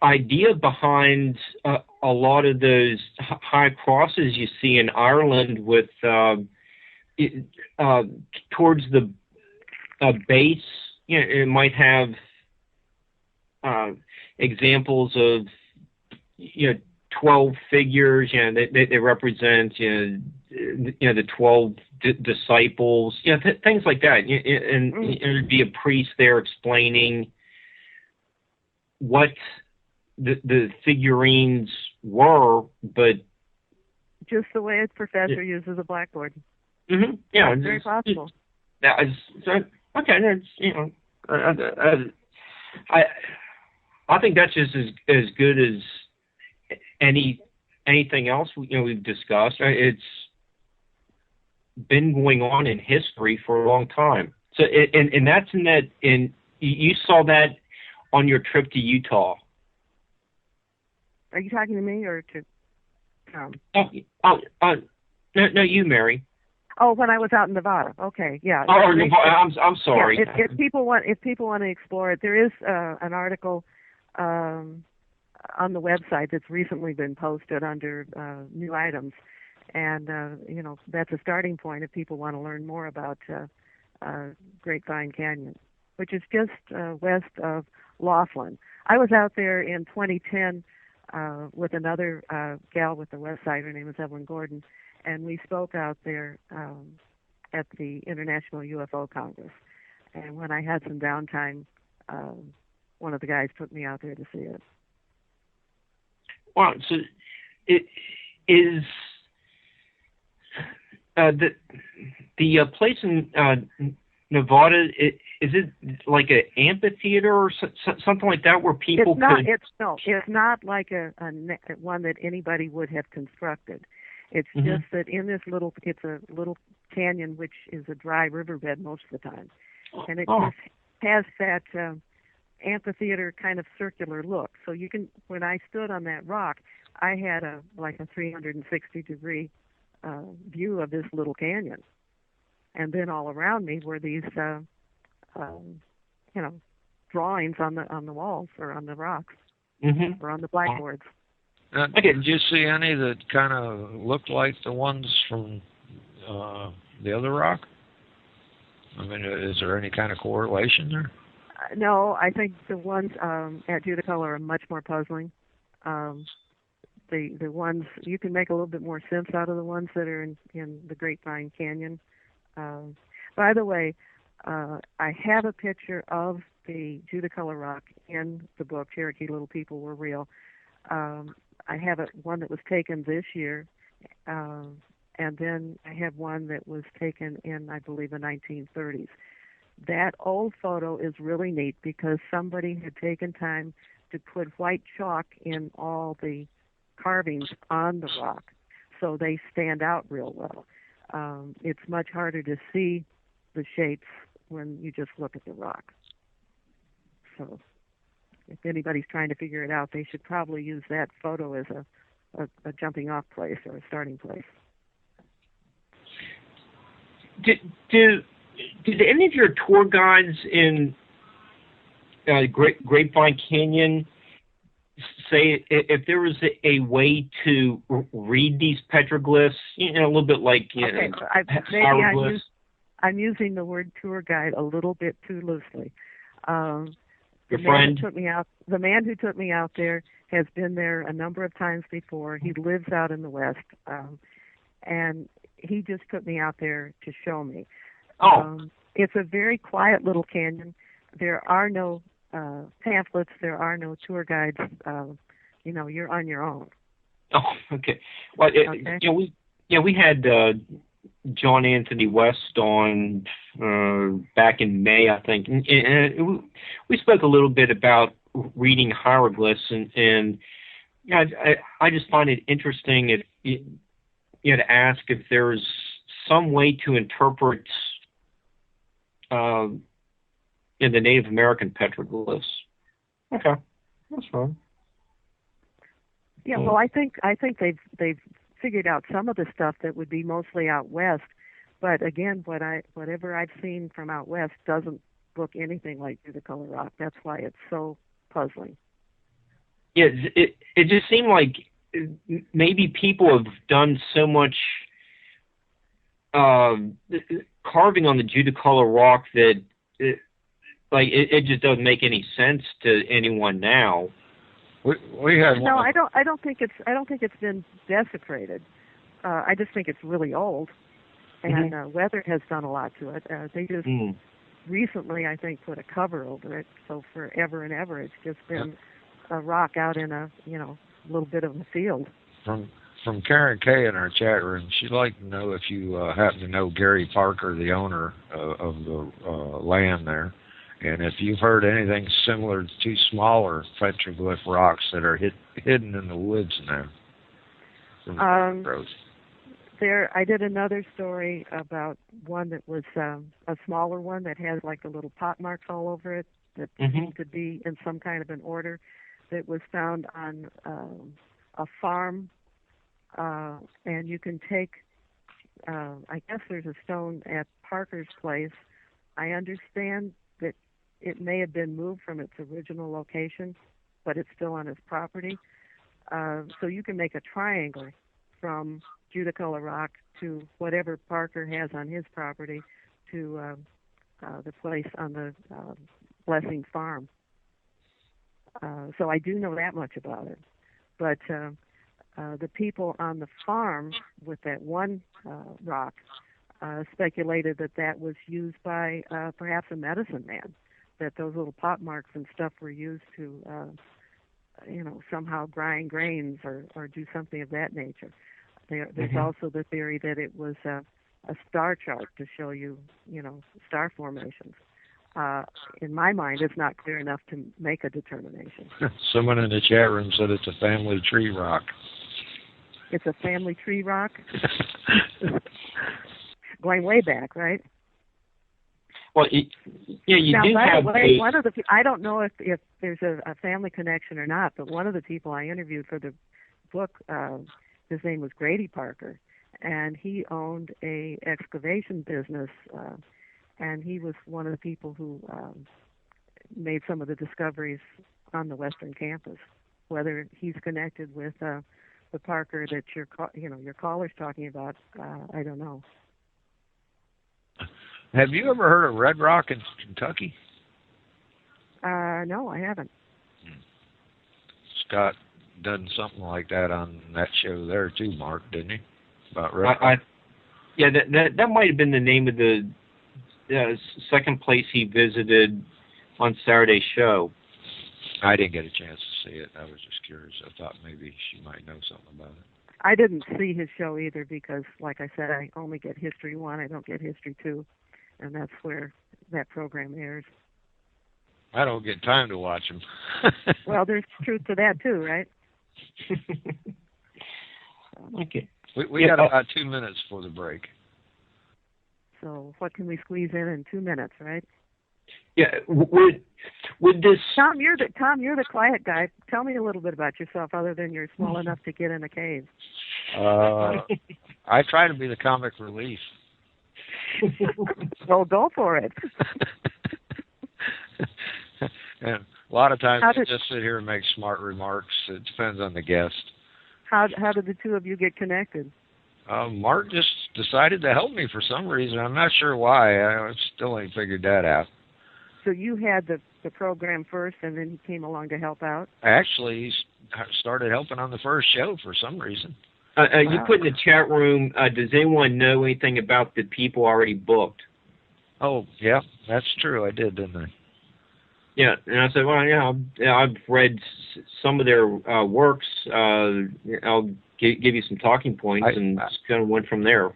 idea behind a lot of those high crosses you see in Ireland with towards the base. It might have examples of 12 figures. They represent the 12 disciples. Things like that. And there'd be a priest there explaining what the figurines were, but just the way a professor uses a blackboard. Mm-hmm. Yeah, it's very possible. Okay, I think that's just as good as anything else we've discussed. It's been going on in history for a long time. So, and that's in you saw that on your trip to Utah. Are you talking to me or to Tom? No, you, Mary. Oh, when I was out in Nevada. Okay, yeah. Oh, I'm sorry. Yeah, if people want to explore it, there is an article on the website that's recently been posted under new items, and that's a starting point if people want to learn more about Grapevine Canyon, which is just west of Laughlin. I was out there in 2010 with another gal with the west side. Her name is Evelyn Gordon. And we spoke out there at the International UFO Congress. And when I had some downtime, one of the guys took me out there to see it. Wow. So it is the place in Nevada, is it like an amphitheater or something like that where people It's not like a one that anybody would have constructed. It's just that in this it's a little canyon which is a dry riverbed most of the time, and it just has that amphitheater kind of circular look. So you can, when I stood on that rock, I had a 360-degree view of this little canyon, and then all around me were these drawings on the walls or on the rocks or on the blackboards. Did you see any that kind of looked like the ones from the other rock? I mean, is there any kind of correlation there? No, I think the ones at Judicola are much more puzzling. The ones, you can make a little bit more sense out of the ones that are in the Grapevine Canyon. By the way, I have a picture of the Judicola rock in the book, Cherokee Little People Were Real. I have one that was taken this year, and then I have one that was taken in, I believe, the 1930s. That old photo is really neat because somebody had taken time to put white chalk in all the carvings on the rock, so they stand out real well. It's much harder to see the shapes when you just look at the rock. So if anybody's trying to figure it out, they should probably use that photo as a jumping off place or a starting place. Did any of your tour guides in Grapevine Canyon say if there was a way to read these petroglyphs, a little bit like hieroglyphs? I'm using the word tour guide a little bit too loosely. The man who took me out there has been there a number of times before. He lives out in the West, and he just took me out there to show me. It's a very quiet little canyon. There are no pamphlets. There are no tour guides. You're on your own. Oh, okay. Well, we had John Anthony West on back in May, I think, and we spoke a little bit about reading hieroglyphs, and I just find it interesting to ask if there's some way to interpret in the Native American petroglyphs. Okay, that's fine. Yeah, well, I think they've figured out some of the stuff that would be mostly out west, but again, whatever I've seen from out west doesn't look anything like Judicola rock. That's why it's so puzzling. Yeah, it just seemed like maybe people have done so much carving on the Judicola rock that it just doesn't make any sense to anyone now. We had no, I don't think it's been desecrated. I just think it's really old, and weather has done a lot to it. They just recently, I think, put a cover over it. So forever and ever, it's just been a rock out in a little bit of a field. From Karen Kay in our chat room, she'd like to know if you happen to know Gary Parker, the owner of the land there. And if you've heard anything similar to smaller petroglyph rocks that are hidden in the woods now. I did another story about one that was a smaller one that has like the little pot marks all over it that seemed to be in some kind of an order. that was found on a farm, and you can take, I guess there's a stone at Parker's place. I understand that it may have been moved from its original location, but it's still on his property. So you can make a triangle from Judicola Rock to whatever Parker has on his property to the place on the Blessing Farm. So I do know that much about it. But the people on the farm with that one rock speculated that that was used by perhaps a medicine man, that those little pot marks and stuff were used to, somehow grind grains or do something of that nature. There's also the theory that it was a star chart to show you, star formations. In my mind, it's not clear enough to make a determination. Someone in the chat room said it's a family tree rock. It's a family tree rock? Going way back, right? Well, you now, do by have the way, one of the I don't know if there's a family connection or not, but one of the people I interviewed for the book, his name was Grady Parker, and he owned a excavation business, and he was one of the people who made some of the discoveries on the Western campus. Whether he's connected with the Parker that your caller's talking about, I don't know. Have you ever heard of Red Rock in Kentucky? No, I haven't. Scott done something like that on that show there too, Mark, didn't he? About Red Rock. Yeah, that might have been the name of the second place he visited on Saturday's show. I didn't get a chance to see it. I was just curious. I thought maybe she might know something about it. I didn't see his show either because, like I said, I only get History 1. I don't get History 2, and that's where that program airs. I don't get time to watch them. Well, there's truth to that too, right? Okay. We got about 2 minutes for the break. So what can we squeeze in 2 minutes, right? Yeah. Would this Tom? You're the quiet guy. Tell me a little bit about yourself, other than you're small enough to get in a cave. I try to be the comic relief. Well, go for it. And a lot of times I just sit here and make smart remarks. It depends on the guest. How did the two of you get connected? Mark just decided to help me for some reason. I'm not sure why. I still ain't figured that out. So you had the program first, and then he came along to help out? Actually, he started helping on the first show for some reason. You put in the chat room, does anyone know anything about the people already booked? Oh, yeah, that's true. I did, didn't I? Yeah, and I said, well, yeah, I've read some of their works. I'll give you some talking points, and just kind of went from there.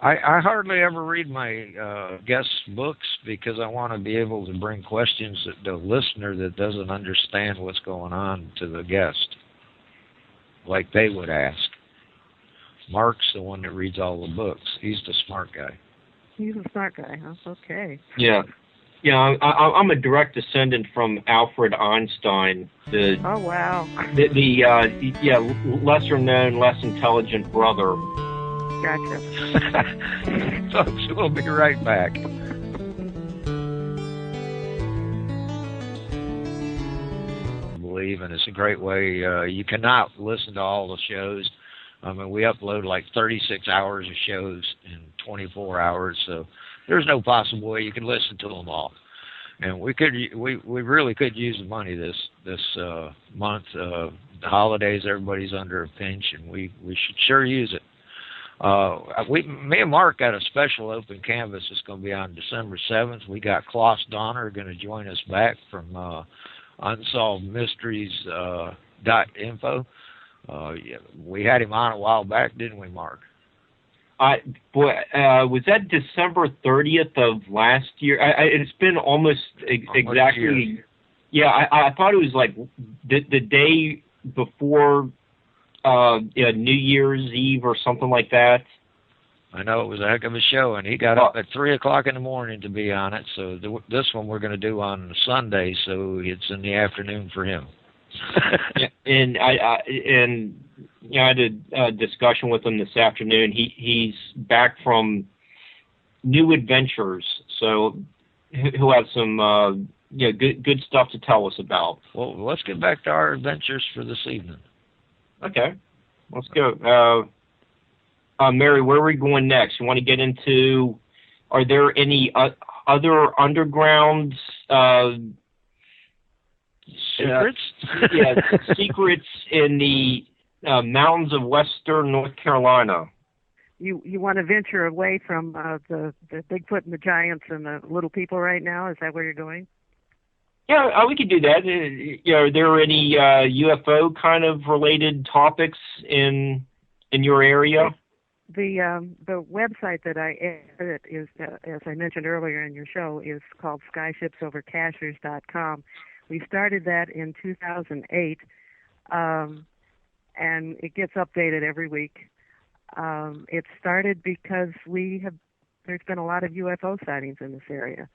I hardly ever read my guest books because I want to be able to bring questions that the listener that doesn't understand what's going on to the guest, like they would ask. Mark's the one that reads all the books. He's the smart guy. He's a smart guy, huh? Okay. Yeah. Yeah, I'm a direct descendant from Alfred Einstein. Oh, wow. The lesser known, less intelligent brother. Gotcha. Folks, we'll be right back. And it's a great way. You cannot listen to all the shows. I mean, we upload like 36 hours of shows in 24 hours, so there's no possible way you can listen to them all. And we really could use the money this month. The holidays, everybody's under a pinch, and we should sure use it. Me and Mark got a special open canvas that's going to be on December 7th. We got Klaus Donner going to join us back from unsolvedmysteries.info. Yeah, we had him on a while back, didn't we, Mark? Was that December 30th of last year? It's been almost exactly. Yeah, I thought it was like the day before New Year's Eve or something like that. I know it was a heck of a show, and he got up at 3 o'clock in the morning to be on it. So this one we're going to do on Sunday, so it's in the afternoon for him. Yeah, and I had a discussion with him this afternoon. He's back from new adventures, so he'll have some good stuff to tell us about. Well, let's get back to our adventures for this evening. Okay, let's go. Mary, where are we going next? You want to get into? Are there any other underground secrets? Secrets in the mountains of western North Carolina. You want to venture away from the Bigfoot and the giants and the little people right now? Is that where you're going? Yeah, we could do that. Are there any UFO kind of related topics in your area? The website that I edit is, as I mentioned earlier in your show, is called skyshipsovercachers.com. We started that in 2008, and it gets updated every week. It started because there's been a lot of UFO sightings in this area.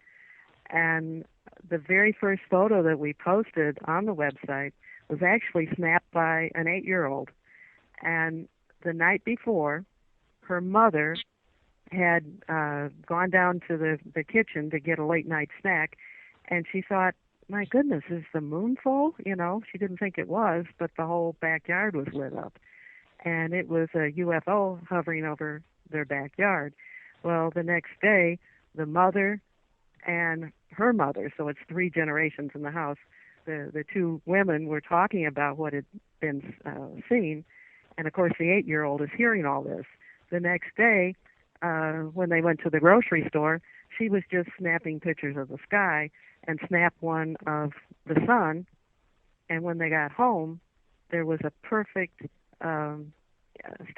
And the very first photo that we posted on the website was actually snapped by an 8-year-old. And the night before, her mother had gone down to the kitchen to get a late night snack, and she thought, my goodness, is the moon full? She didn't think it was, but the whole backyard was lit up. And it was a UFO hovering over their backyard. Well, the next day, the mother and her mother, so it's 3 generations in the house, the 2 women were talking about what had been seen, and of course the 8-year-old is hearing all this. The next day, when they went to the grocery store, she was just snapping pictures of the sky and snapped one of the sun, and when they got home, there was a perfect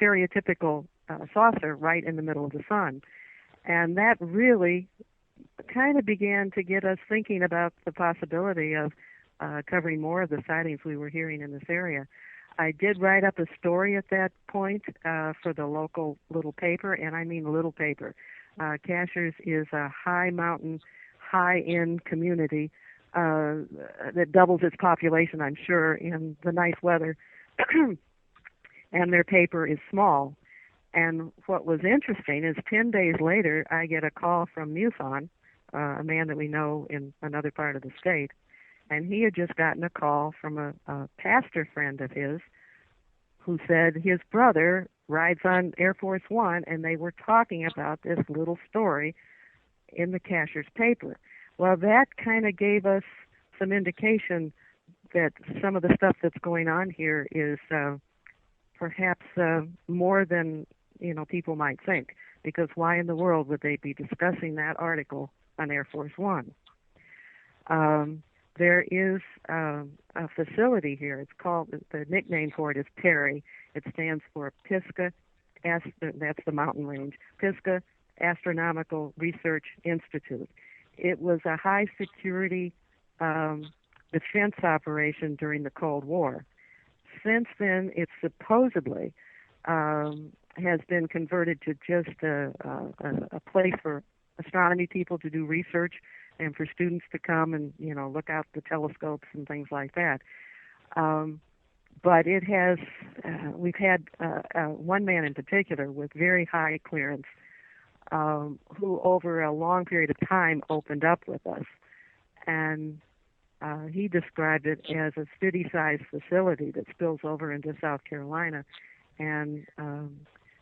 stereotypical saucer right in the middle of the sun. And that really kind of began to get us thinking about the possibility of covering more of the sightings we were hearing in this area. I did write up a story at that point for the local little paper, and I mean little paper. Cashers is a high mountain, high-end community that doubles its population, I'm sure, in the nice weather. And their paper is small. And what was interesting is 10 days later, I get a call from MUFON, a man that we know in another part of the state, and he had just gotten a call from a pastor friend of his who said his brother rides on Air Force One, and they were talking about this little story in the Casher's paper. Well, that kind of gave us some indication that some of the stuff that's going on here is perhaps more than people might think, because why in the world would they be discussing that article on Air Force One? There is a facility here. It's called, the nickname for it is Perry. It stands for Pisgah, that's the mountain range, Pisgah Astronomical Research Institute. It was a high security defense operation during the Cold War. Since then, it supposedly has been converted to just a place for astronomy people to do research and for students to come and look out the telescopes and things like that. But it has, we've had one man in particular with very high clearance who over a long period of time opened up with us. And he described it as a city-sized facility that spills over into South Carolina. And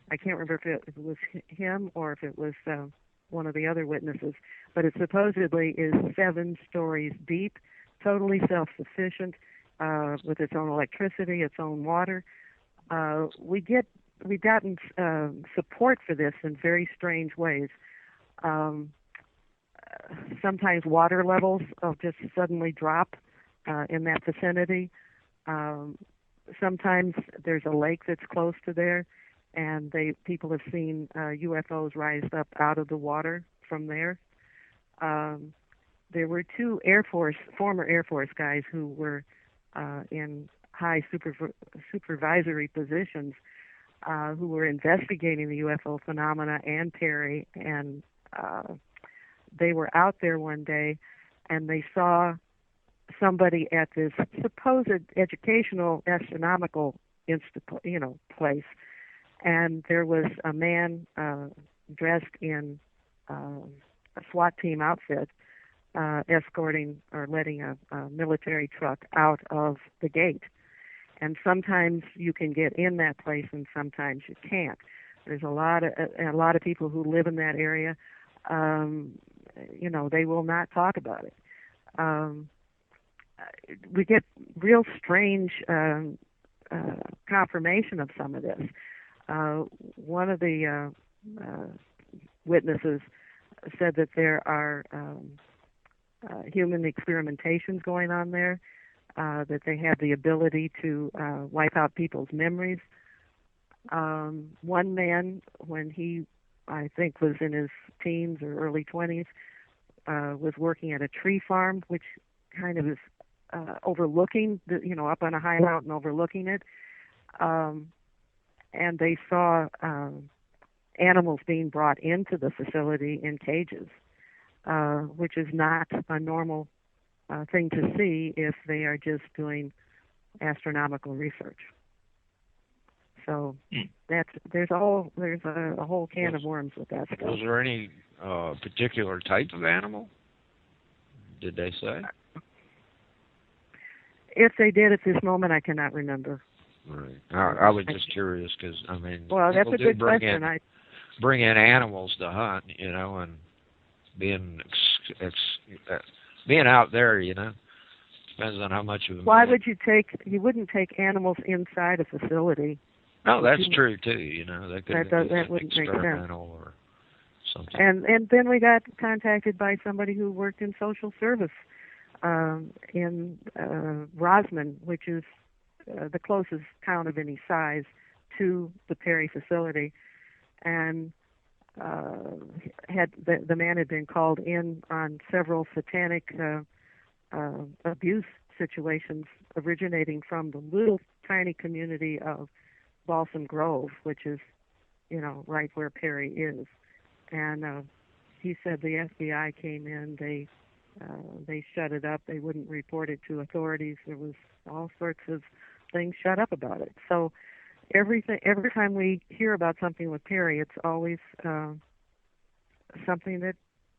I can't remember if it was him or if it was one of the other witnesses, but it supposedly is 7 stories deep, totally self-sufficient, with its own electricity, its own water. We've gotten support for this in very strange ways. Sometimes water levels will just suddenly drop in that vicinity. Sometimes there's a lake that's close to there, and people have seen UFOs rise up out of the water from there. There were 2 former Air Force guys who were in high supervisory positions who were investigating the UFO phenomena and Perry, and they were out there one day and they saw somebody at this supposed educational astronomical place, and there was a man dressed in a SWAT team outfit escorting or letting a military truck out of the gate. And sometimes you can get in that place, and sometimes you can't. There's a lot of people who live in that area. They will not talk about it. We get real strange confirmation of some of this. One of the witnesses said that there are human experimentations going on there, that they have the ability to wipe out people's memories. One man, when he, I think, was in his teens or early 20s, was working at a tree farm, which kind of is overlooking, up on a high mountain overlooking it. And they saw animals being brought into the facility in cages, which is not a normal thing to see if they are just doing astronomical research. So there's a whole can of worms with that stuff. Was there any particular type of animal? Did they say? If they did at this moment, I cannot remember. Right. I was just curious because well, that's a good question. Bring in animals to hunt, and being out there, depends on how much of them. Why would you wouldn't take animals inside a facility? No, that's true too. That wouldn't make sense. Or something. And then we got contacted by somebody who worked in social service in Rosman, which is the closest town of any size to the Perry facility, and the man had been called in on several satanic abuse situations originating from the little tiny community of Balsam Grove, which is, right where Perry is. And he said the FBI came in, they shut it up, they wouldn't report it to authorities. There was all sorts of things shut up about it. So every time we hear about something with Perry, it's always something that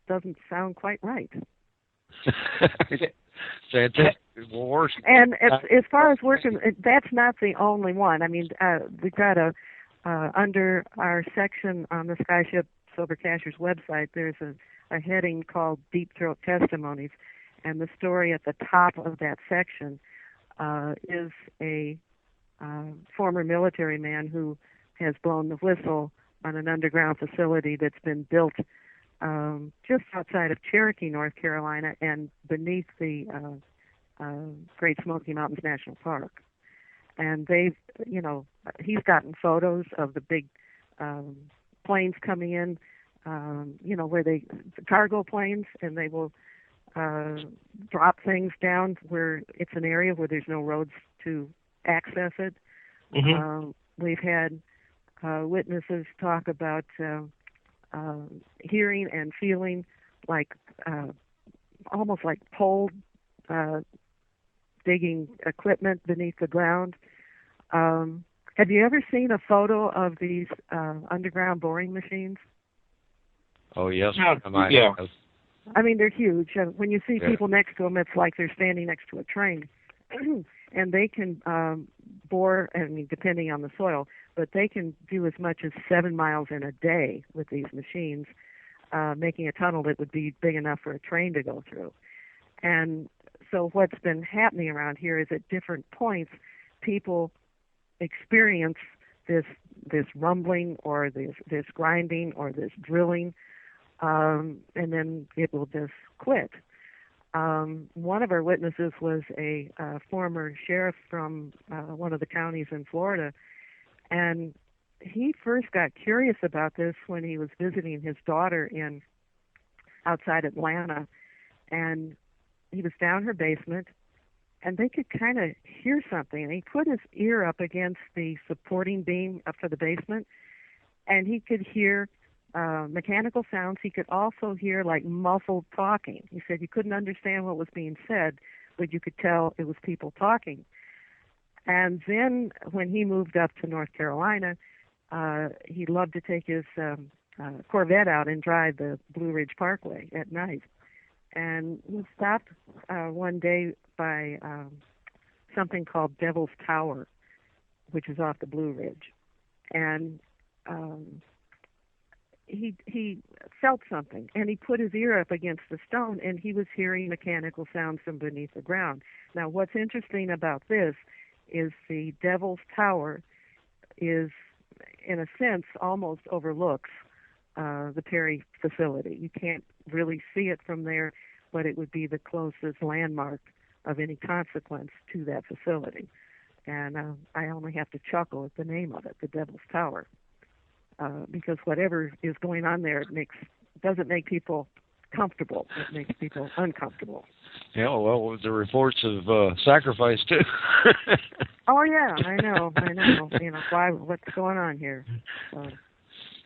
doesn't sound quite right. Worse. And as far as working, that's not the only one. I mean, we've got under our section on the Skyship Sober Casher's website, there's a heading called Deep Throat Testimonies, and the story at the top of that section is a former military man who has blown the whistle on an underground facility that's been built just outside of Cherokee, North Carolina, and beneath the Great Smoky Mountains National Park. And he's gotten photos of the big planes coming in, where cargo planes, and they will drop things down where it's an area where there's no roads to access it. Mm-hmm. We've had witnesses talk about hearing and feeling like almost like pole digging equipment beneath the ground. Have you ever seen a photo of these underground boring machines? Oh, yes. Yeah. I mean, they're huge. When you see people next to them, it's like they're standing next to a train. And they can bore, depending on the soil, but they can do as much as 7 miles in a day with these machines, making a tunnel that would be big enough for a train to go through. And so what's been happening around here is at different points, people experience this rumbling or this grinding or this drilling, and then it will just quit. One of our witnesses was a former sheriff from one of the counties in Florida, and he first got curious about this when he was visiting his daughter outside Atlanta, and he was down her basement, and they could kind of hear something, and he put his ear up against the supporting beam up for the basement, and he could hear mechanical sounds. He could also hear like muffled talking. He said you couldn't understand what was being said, but you could tell it was people talking. And then when he moved up to North Carolina, he loved to take his Corvette out and drive the Blue Ridge Parkway at night. And we stopped one day by something called Devil's Tower, which is off the Blue Ridge. And he felt something, and he put his ear up against the stone, and he was hearing mechanical sounds from beneath the ground. Now, what's interesting about this is the Devil's Tower is, in a sense, almost overlooks the Perry facility. You can't really see it from there, but it would be the closest landmark of any consequence to that facility. And I only have to chuckle at the name of it, the Devil's Tower, because whatever is going on there doesn't make people comfortable. It makes people uncomfortable. Yeah, well, the reports of sacrifice too. Oh yeah, I know. You know, what's going on here?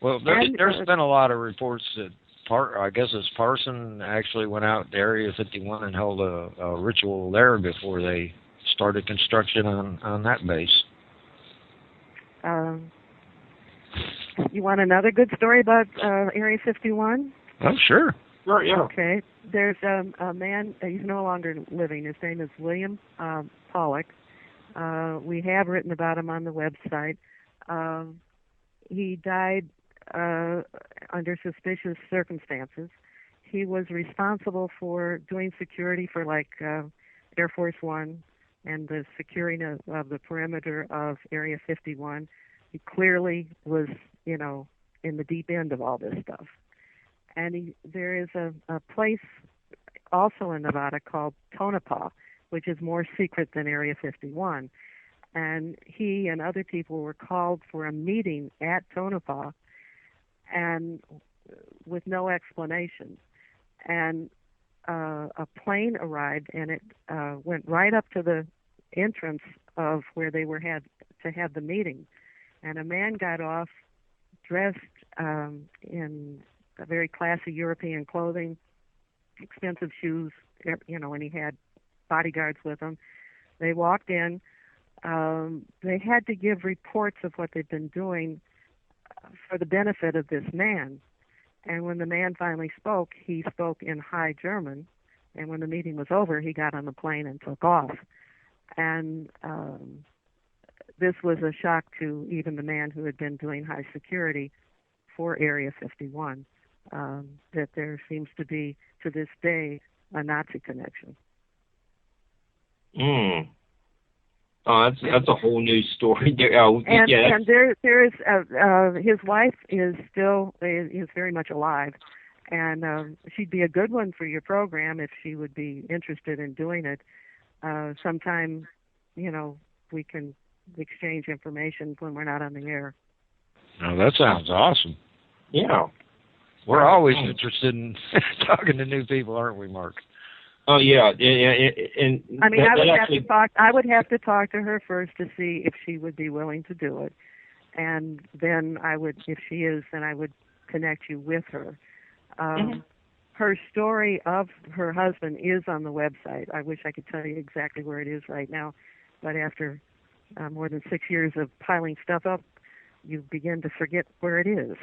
Well, there's been a lot of reports that I guess it's Parson actually went out to Area 51 and held a ritual there before they started construction on that base. You want another good story about Area 51? Oh, sure. Sure, yeah. Okay. There's a man, he's no longer living. His name is William Pollock. We have written about him on the website. He died under suspicious circumstances. He was responsible for doing security for Air Force One and the securing of the perimeter of Area 51. He clearly was, in the deep end of all this stuff. And there is a place also in Nevada called Tonopah, which is more secret than Area 51. And he and other people were called for a meeting at Tonopah, and with no explanation. And a plane arrived, and it went right up to the entrance of where they had to have the meeting. And a man got off, dressed in a very classy European clothing, expensive shoes, and he had bodyguards with him. They walked in. They had to give reports of what they'd been doing for the benefit of this man. And when the man finally spoke, he spoke in High German. And when the meeting was over, he got on the plane and took off. And this was a shock to even the man who had been doing high security for Area 51, that there seems to be, to this day, a Nazi connection. Oh, that's a whole new story. And there is his wife is very much alive, and she'd be a good one for your program if she would be interested in doing it. Sometime, we can exchange information when we're not on the air. Oh, that sounds awesome. Yeah. We're always interested in talking to new people, aren't we, Mark? Oh yeah, and I mean, I would have to talk to her first to see if she would be willing to do it, and then I would, if she is, then I would connect you with her. Her story of her husband is on the website. I wish I could tell you exactly where it is right now, but after more than 6 years of piling stuff up, you begin to forget where it is.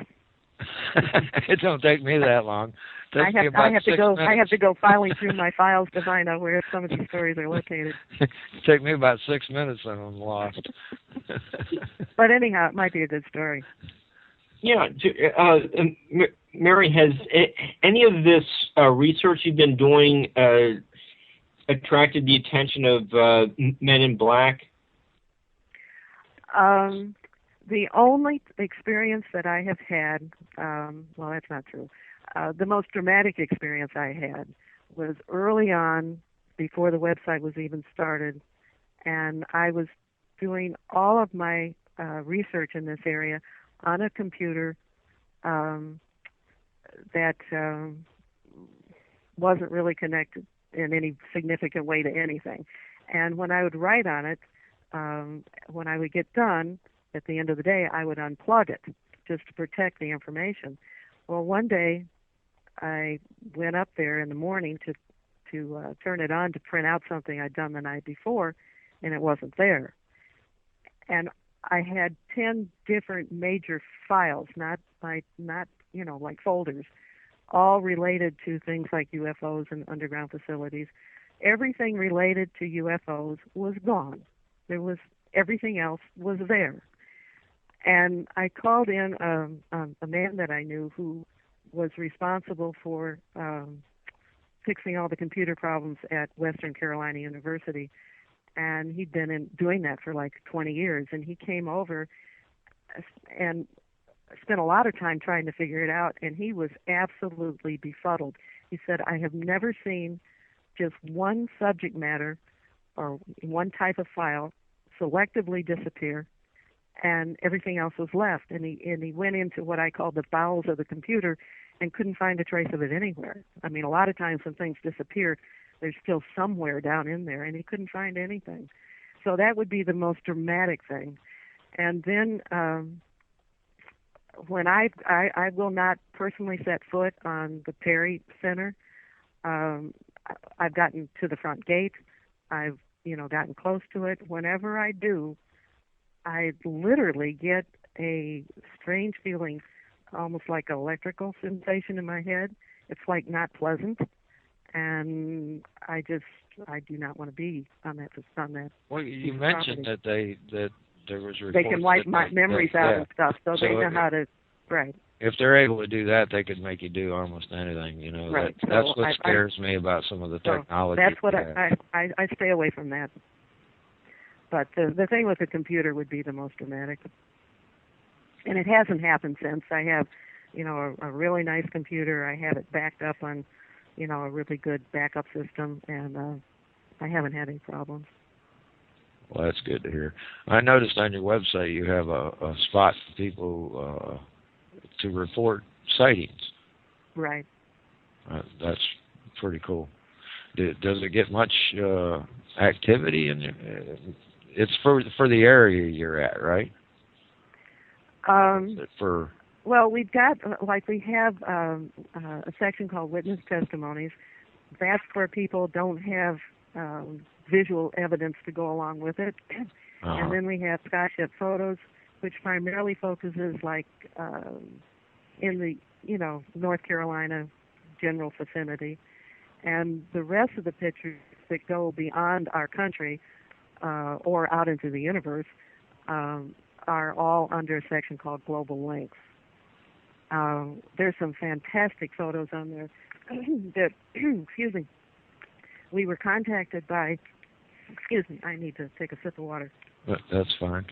It don't take me that long. I have to go filing through my files to find out where some of these stories are located. It take me about 6 minutes and I'm lost. But anyhow, it might be a good story. Yeah, Mary, has any of this research you've been doing attracted the attention of Men in Black? The only experience that I have had, well, that's not true. The most dramatic experience I had was early on, before the website was even started, and I was doing all of my research in this area on a computer that wasn't really connected in any significant way to anything. And when I would write on it, when I would get done, at the end of the day, I would unplug it just to protect the information. Well, one day I went up there in the morning to to turn it on to print out something I'd done the night before, and it wasn't there. And I had 10 different major files, not like folders, all related to things like UFOs and underground facilities. Everything related to UFOs was gone. Everything else was there. And I called in a man that I knew who was responsible for fixing all the computer problems at Western Carolina University. And he'd been doing that for like 20 years. And he came over and spent a lot of time trying to figure it out. And he was absolutely befuddled. He said, I have never seen just one subject matter or one type of file selectively disappear, and everything else was left. And he went into what I call the bowels of the computer and couldn't find a trace of it anywhere. I mean, a lot of times when things disappear, there's still somewhere down in there, and he couldn't find anything. So that would be the most dramatic thing. And then when I will not personally set foot on the Perry Center, I've gotten to the front gate. I've gotten close to it. Whenever I do, I literally get a strange feeling, almost like an electrical sensation in my head. It's like not pleasant, and I do not want to be on that. Well, you mentioned that there was reports they can wipe my memories out and stuff, so they know how to. Right. If they're able to do that, they could make you do almost anything. Right. That's what scares me about some of the technology. That's what I stay away from that. But the thing with the computer would be the most dramatic. And it hasn't happened since. I have, a really nice computer. I have it backed up on, a really good backup system, and I haven't had any problems. Well, that's good to hear. I noticed on your website you have a spot for people to report sightings. Right. That's pretty cool. Does it get much activity in there? It's for the area you're at, right? Well, we've got we have a section called Witness Testimonies. That's where people don't have visual evidence to go along with it. And then we have Skyship Photos, which primarily focuses in the North Carolina general vicinity, and the rest of the pictures that go beyond our country or out into the universe are all under a section called Global Links. There's some fantastic photos on there that, excuse me, we were contacted by, I need to take a sip of water. That's fine.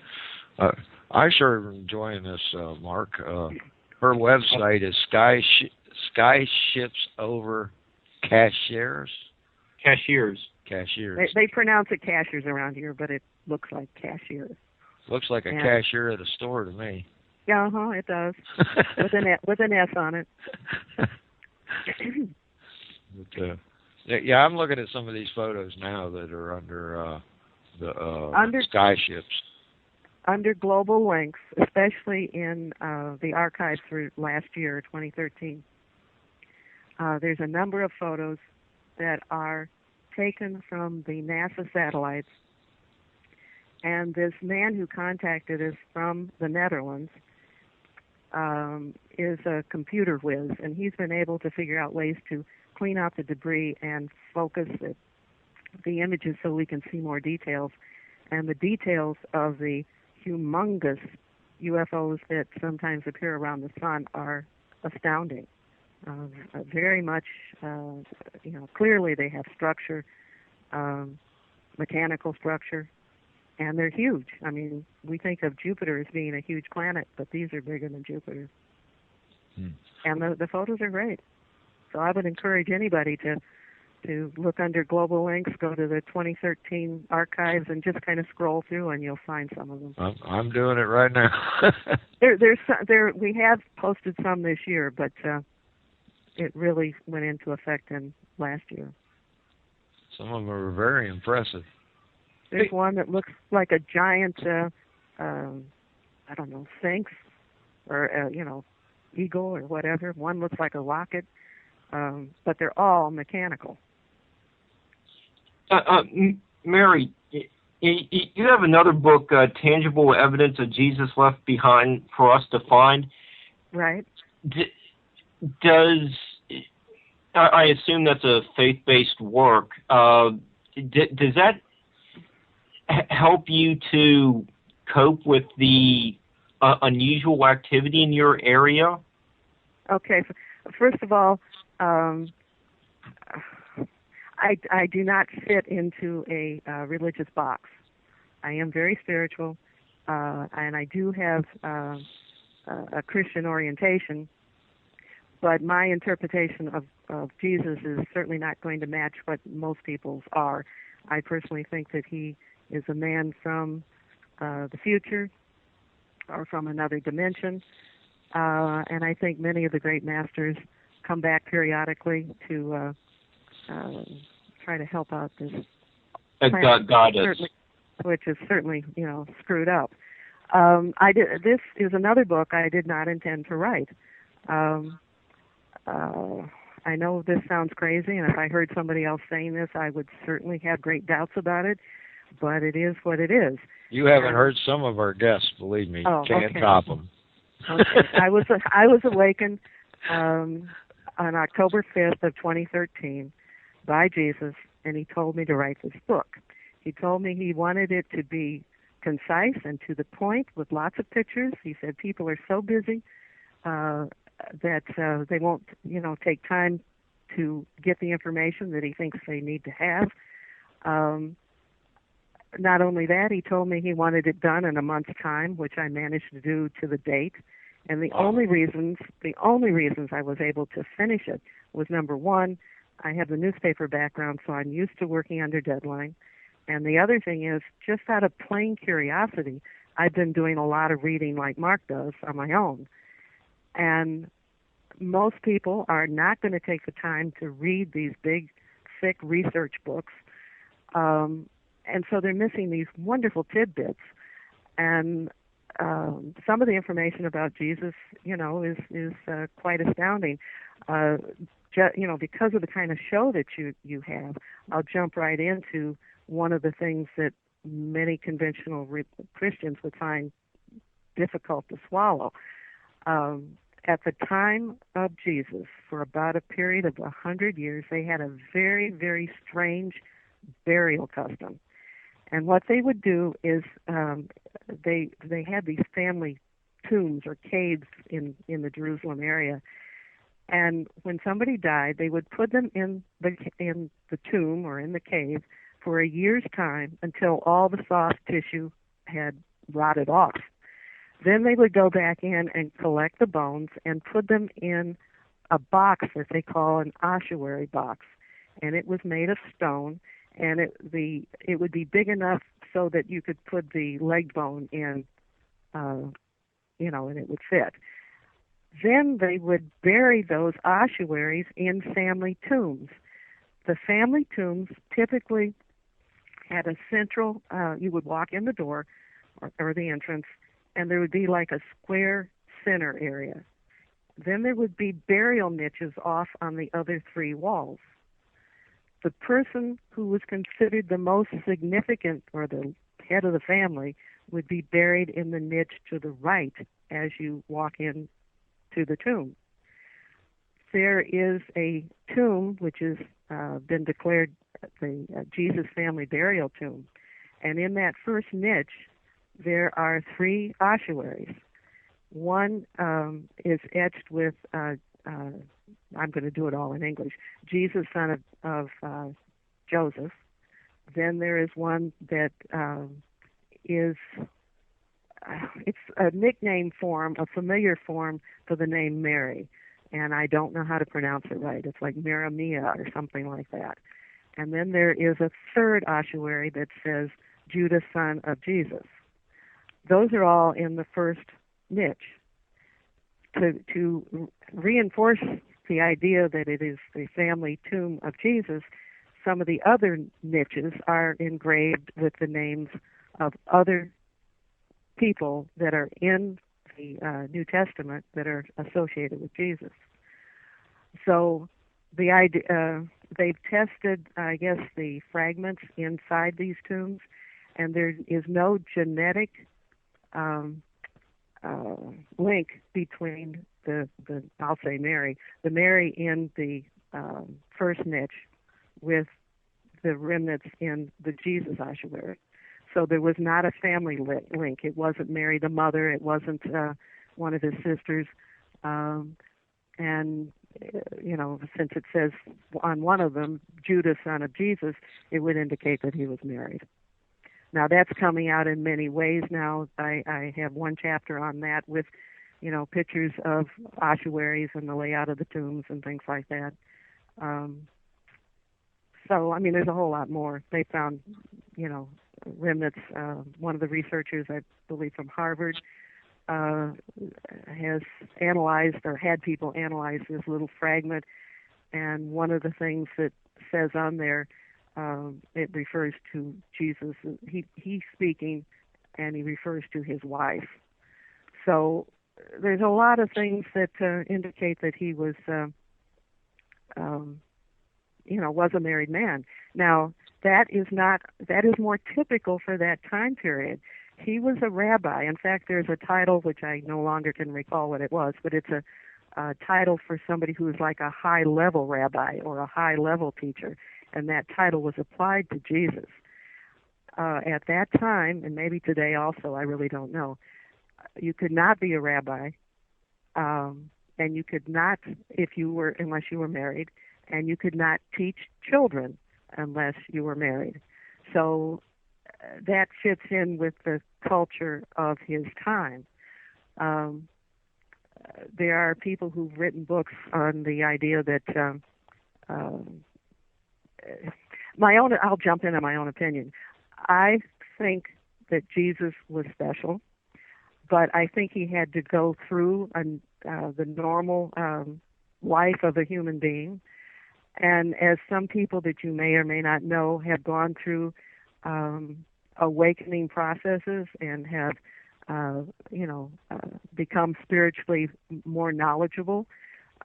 I sure am enjoying this, Mark. Her website is Skyships Over Cashiers. They pronounce it cashiers around here, but it looks like cashier. Looks like a cashier at a store to me. Yeah, it does. with an S on it. But, I'm looking at some of these photos now that are under the Skyships. Under Global Links, especially in the archives for last year, 2013. There's a number of photos that are taken from the NASA satellites. And this man who contacted us from the Netherlands is a computer whiz, and he's been able to figure out ways to clean out the debris and focus the images so we can see more details. And the details of the humongous UFOs that sometimes appear around the sun are astounding. Very much, clearly they have structure, mechanical structure, and they're huge. I mean, we think of Jupiter as being a huge planet, but these are bigger than Jupiter. And the photos are great. So I would encourage anybody to look under Global Links, go to the 2013 archives, and just kind of scroll through, and you'll find some of them. I'm doing it right now. We have posted some this year, but it really went into effect in last year. Some of them are very impressive. There's one that looks like a giant, sphinx or, eagle or whatever. One looks like a rocket, but they're all mechanical. Mary, you have another book, Tangible Evidence of Jesus Left Behind for us to find. Right. Does I assume that's a faith-based work. Does that help you to cope with the unusual activity in your area? Okay. First of all, I do not fit into a religious box. I am very spiritual, and I do have a Christian orientation, but my interpretation of Jesus is certainly not going to match what most people's are. I personally think that he is a man from the future or from another dimension, and I think many of the great masters come back periodically to try to help out this goddess, which is certainly screwed up. This is another book I did not intend to write. I know this sounds crazy, and if I heard somebody else saying this, I would certainly have great doubts about it, but it is what it is. You haven't heard some of our guests, believe me. Oh, Can't okay. top them. Okay. I was awakened on October 5th of 2013 by Jesus, and he told me to write this book. He told me he wanted it to be concise and to the point with lots of pictures. He said people are so busy that they won't, take time to get the information that he thinks they need to have. Not only that, he told me he wanted it done in a month's time, which I managed to do to the date. And the only reasons I was able to finish it was, number one, I have the newspaper background, so I'm used to working under deadline. And the other thing is, just out of plain curiosity, I've been doing a lot of reading like Mark does on my own. And most people are not going to take the time to read these big, thick research books. And so they're missing these wonderful tidbits. And some of the information about Jesus, is quite astounding. Because of the kind of show that you have, I'll jump right into one of the things that many conventional Christians would find difficult to swallow. At the time of Jesus, for about a period of 100 years, they had a very, very strange burial custom. And what they would do is they had these family tombs or caves in the Jerusalem area. And when somebody died, they would put them in the tomb or in the cave for a year's time until all the soft tissue had rotted off. Then they would go back in and collect the bones and put them in a box that they call an ossuary box. And it was made of stone, and it would be big enough so that you could put the leg bone in, and it would fit. Then they would bury those ossuaries in family tombs. The family tombs typically had a central, you would walk in the door or the entrance, and there would be like a square center area. Then there would be burial niches off on the other three walls. The person who was considered the most significant, or the head of the family, would be buried in the niche to the right as you walk in to the tomb. There is a tomb which has been declared the Jesus family burial tomb, and in that first niche there are three ossuaries. One is etched with I'm going to do it all in English, Jesus, son of Joseph. Then there is one that is it's a nickname form, a familiar form for the name Mary, and I don't know how to pronounce it right. It's like Maramia or something like that. And then there is a third ossuary that says Judah, son of Jesus. Those are all in the first niche. To reinforce the idea that it is the family tomb of Jesus, some of the other niches are engraved with the names of other people that are in the New Testament that are associated with Jesus. So the idea, they've tested, I guess, the fragments inside these tombs, and there is no genetic link between the I'll say the Mary in the first niche with the remnants in the Jesus ossuary. So there was not a family link. It wasn't Mary the mother. It wasn't one of his sisters. And, since it says on one of them, Judah, son of Jesus, it would indicate that he was married. Now, that's coming out in many ways now. I have one chapter on that with, pictures of ossuaries and the layout of the tombs and things like that. So, there's a whole lot more. They found, remnants. One of the researchers, I believe from Harvard, has analyzed or had people analyze this little fragment, and one of the things that says on there, it refers to Jesus. He's speaking, and he refers to his wife. So there's a lot of things that indicate that he was, was a married man. Now, that is more typical for that time period. He was a rabbi. In fact, there's a title which I no longer can recall what it was, but it's a title for somebody who is like a high-level rabbi or a high-level teacher, and that title was applied to Jesus. At that time, and maybe today also, I really don't know, you could not be a rabbi, and you could not, unless you were married, and you could not teach children unless you were married. So that fits in with the culture of his time. There are people who've written books on the idea that I'll jump in on my own opinion. I think that Jesus was special, but I think he had to go through the normal life of a human being. And as some people that you may or may not know have gone through awakening processes and have, become spiritually more knowledgeable,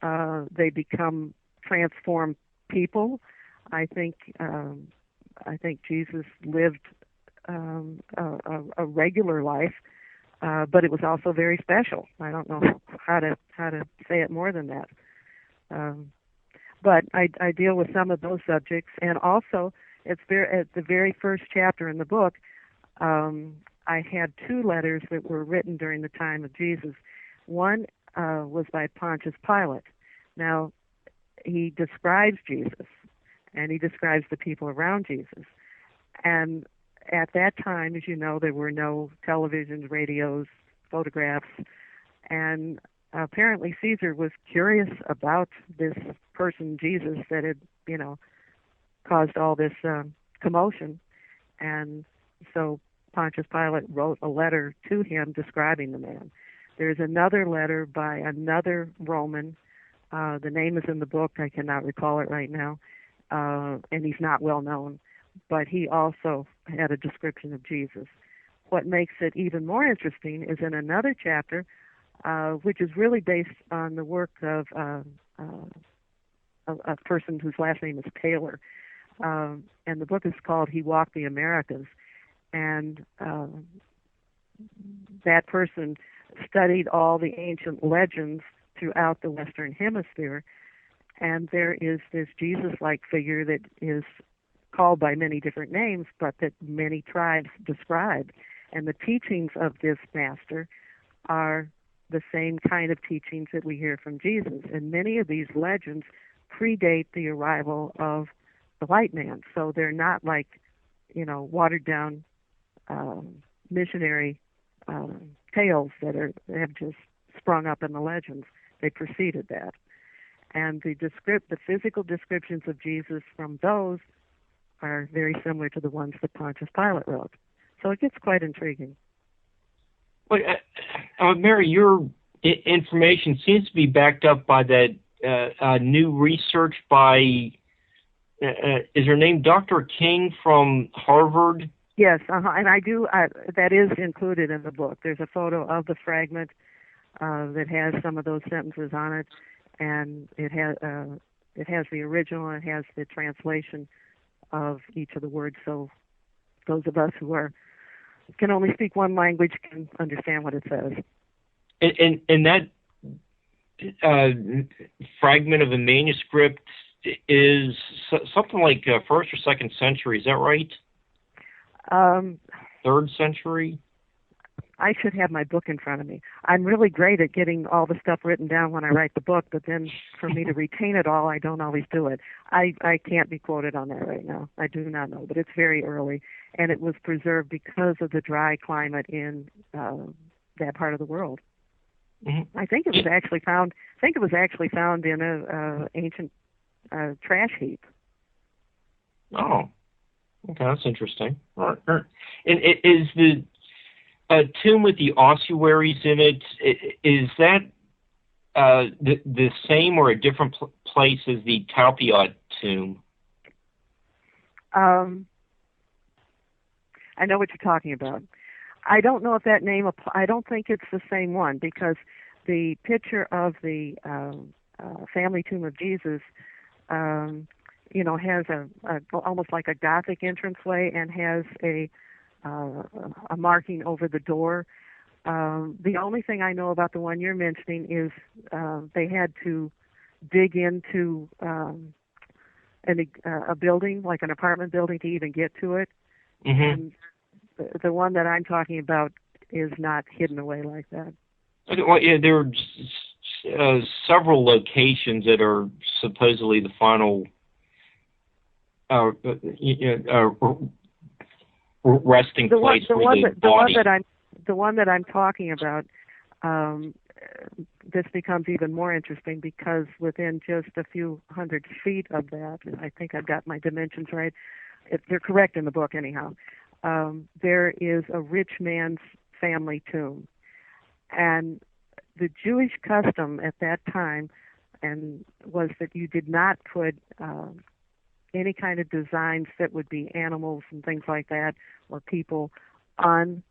they become transformed people. I think Jesus lived a regular life, but it was also very special. I don't know how to say it more than that. But I deal with some of those subjects, and also at the very first chapter in the book, I had two letters that were written during the time of Jesus. One was by Pontius Pilate. Now, he describes Jesus, and he describes the people around Jesus. And at that time, as you know, there were no televisions, radios, photographs, and apparently Caesar was curious about this person, Jesus, that had, caused all this commotion. And so Pontius Pilate wrote a letter to him describing the man. There's another letter by another Roman. The name is in the book. I cannot recall it right now. And he's not well known. But he also had a description of Jesus. What makes it even more interesting is in another chapter, which is really based on the work of a person whose last name is Taylor. And the book is called He Walked the Americas. And that person studied all the ancient legends throughout the Western Hemisphere. And there is this Jesus-like figure that is called by many different names, but that many tribes describe. And the teachings of this master are the same kind of teachings that we hear from Jesus. And many of these legends predate the arrival of the white man. So they're not like, watered down missionary tales that have just sprung up in the legends. They preceded that. And the physical descriptions of Jesus from those are very similar to the ones that Pontius Pilate wrote. So it gets quite intriguing. Well, Mary, your information seems to be backed up by that new research by, is her name Dr. King from Harvard? Yes, and I do. That is included in the book. There's a photo of the fragment that has some of those sentences on it, and it has it has the original and it has the translation of each of the words. So those of us who can only speak one language can understand what it says. And that fragment of a manuscript is something like first or second century. Is that right? Third century? I should have my book in front of me. I'm really great at getting all the stuff written down when I write the book, but then for me to retain it all, I don't always do it. I can't be quoted on that right now. I do not know, but it's very early, and it was preserved because of the dry climate in that part of the world. Mm-hmm. I think it was actually found. In a ancient trash heap. Oh, okay, that's interesting. And is the tomb with the ossuaries in it, is that the same or a different place as the Talpiot tomb? I know what you're talking about. I don't know if that name. I don't think it's the same one, because the picture of the family tomb of Jesus, has a almost like a Gothic entranceway and has a marking over the door. The only thing I know about the one you're mentioning is they had to dig into a building, like an apartment building, to even get to it. Mm-hmm. And the one that I'm talking about is not hidden away like that. Well, yeah, there are several locations that are supposedly the final resting place for the body. The one that I'm talking about, this becomes even more interesting, because within just a few hundred feet of that, and I think I've got my dimensions right, they're correct in the book anyhow, there is a rich man's family tomb. And the Jewish custom at that time was that you did not put any kind of designs that would be animals and things like that, or people, on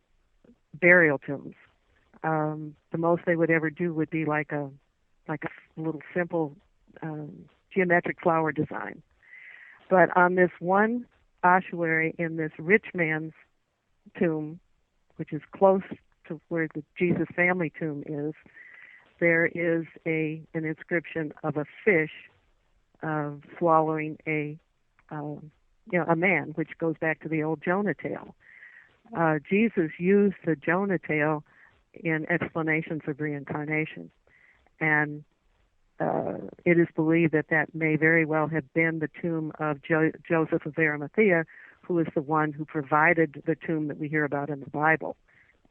burial tombs. The most they would ever do would be like a little simple geometric flower design. But on this one ossuary in this rich man's tomb, which is close to where the Jesus family tomb is, there is an inscription of a fish swallowing a man, which goes back to the old Jonah tale. Jesus used the Jonah tale in explanations of reincarnation, and it is believed that may very well have been the tomb of Joseph of Arimathea, who is the one who provided the tomb that we hear about in the Bible.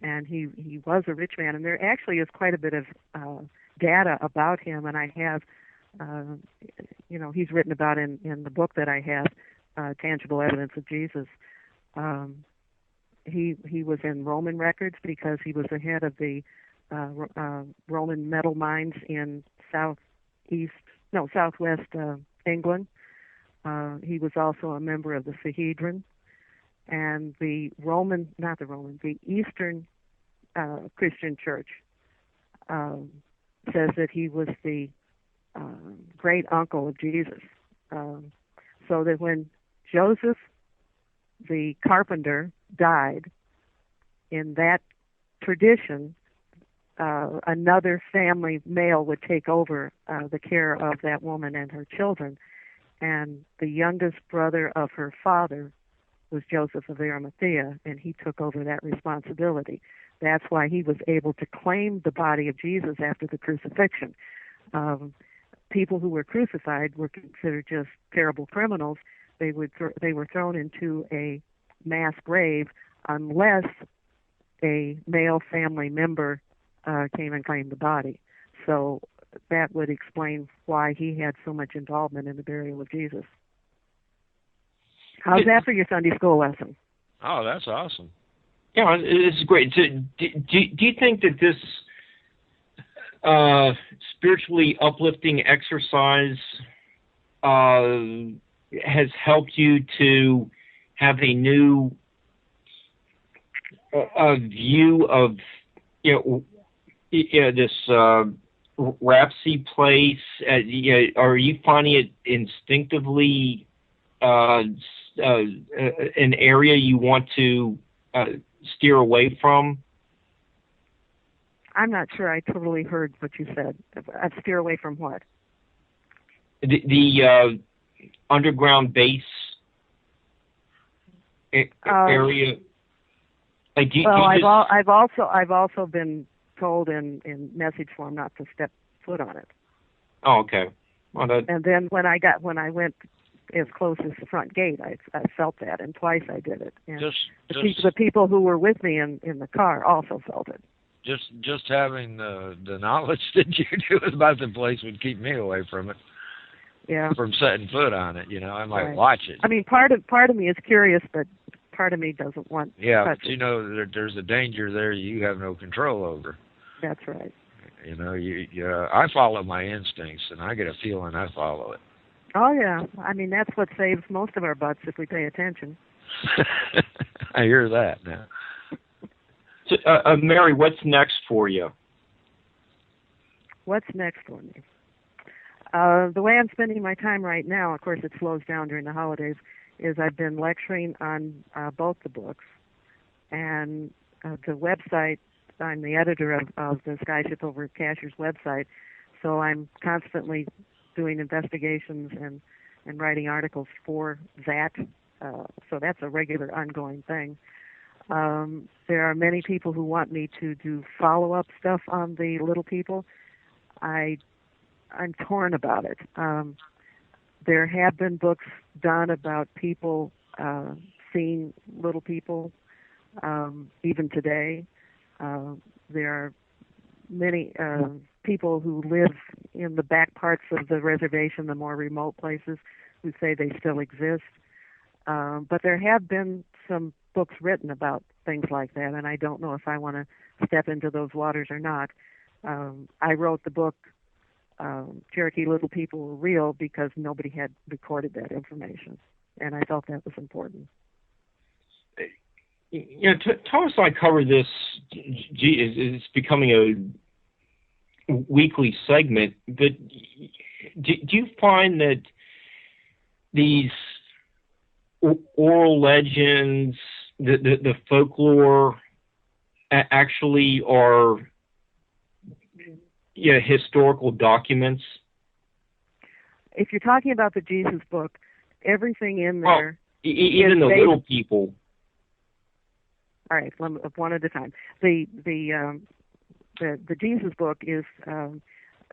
And he was a rich man, and there actually is quite a bit of data about him, and I have, he's written about in the book that I have, Tangible Evidence of Jesus. He was in Roman records because he was the head of the Roman metal mines in southwest England. He was also a member of the Sanhedrin, and the Eastern Christian Church says that he was the great uncle of Jesus. So that when Joseph, the carpenter, died, in that tradition, another family male would take over the care of that woman and her children. And the youngest brother of her father was Joseph of Arimathea, and he took over that responsibility. That's why he was able to claim the body of Jesus after the crucifixion. People who were crucified were considered just terrible criminals. They were thrown into a mass grave unless a male family member came and claimed the body. So that would explain why he had so much involvement in the burial of Jesus. How's that for your Sunday school lesson? Oh, that's awesome. Yeah, it's great. So, do you think that this spiritually uplifting exercise has helped you to have a new view of this Rhapsody Place, are you finding it instinctively an area you want to steer away from? I'm not sure I totally heard what you said. Steer away from what? The underground base area. Like, I've also been told in message form not to step foot on it. Oh, okay. Well, and then when I went as close as the front gate, I felt that, and twice I did it. And the people who were with me in the car also felt it. Just having the knowledge that you knew about the place would keep me away from it. Yeah. From setting foot on it, I might watch it. I mean, part of me is curious, but part of me doesn't want. Yeah, touch but there's a danger there you have no control over. That's right. I follow my instincts, and I get a feeling I follow it. Oh yeah, I mean that's what saves most of our butts if we pay attention. I hear that now. So, Mary, what's next for you? What's next for me? The way I'm spending my time right now, of course it slows down during the holidays, is I've been lecturing on both the books, and the website. I'm the editor of the Skyship Over Cashier's website, so I'm constantly doing investigations and writing articles for that. So that's a regular ongoing thing. There are many people who want me to do follow-up stuff on the little people. I'm torn about it. There have been books done about people seeing little people, even today. There are many people who live in the back parts of the reservation, the more remote places, who say they still exist. But there have been some books written about things like that, and I don't know if I want to step into those waters or not. I wrote the book, Cherokee Little People Were Real, because nobody had recorded that information, and I felt that was important. Thomas and I cover this. It's becoming a weekly segment. But do you find that these oral legends, the folklore, actually are historical documents? If you're talking about the Jesus book, everything in there. Even the little people. All right, one at a time. The Jesus book is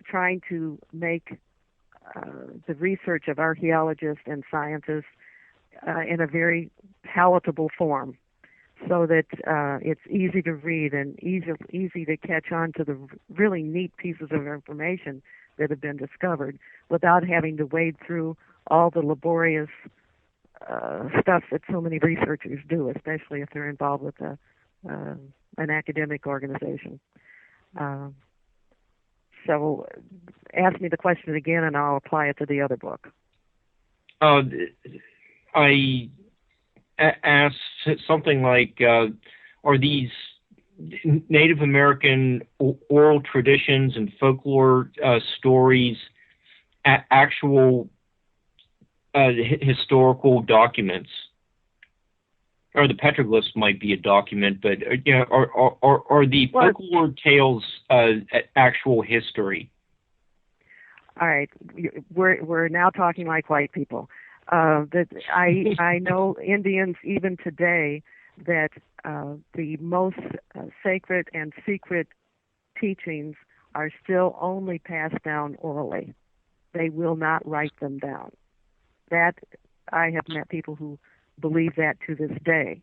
trying to make the research of archaeologists and scientists in a very palatable form, so that it's easy to read and easy to catch on to the really neat pieces of information that have been discovered without having to wade through all the laborious stuff that so many researchers do, especially if they're involved with an academic organization. So ask me the question again and I'll apply it to the other book. I asked something like, are these Native American oral traditions and folklore stories actual historical documents? Or the petroglyphs might be a document, but are the folklore tales actual history? All right, we're now talking like white people. That I know Indians even today that the most sacred and secret teachings are still only passed down orally. They will not write them down. That I have met people who believe that to this day.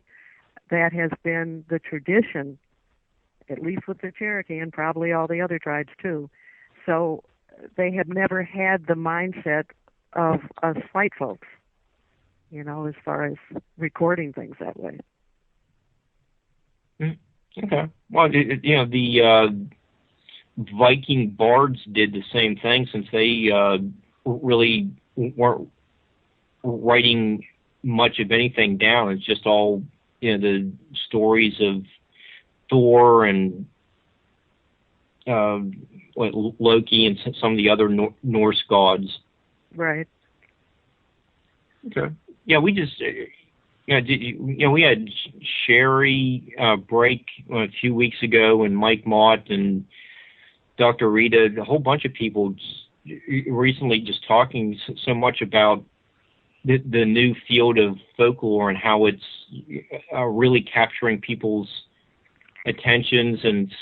That has been the tradition, at least with the Cherokee and probably all the other tribes too. So they have never had the mindset of us white folks, as far as recording things that way. Okay. Well, the Viking bards did the same thing, since they really weren't writing much of anything down. It's just all, the stories of Thor and Loki and some of the other Norse gods. Right. Okay. Yeah, we just we had Sherry break a few weeks ago, and Mike Mott and Dr. Rita, a whole bunch of people recently just talking so much about the new field of folklore and how it's really capturing people's attentions, and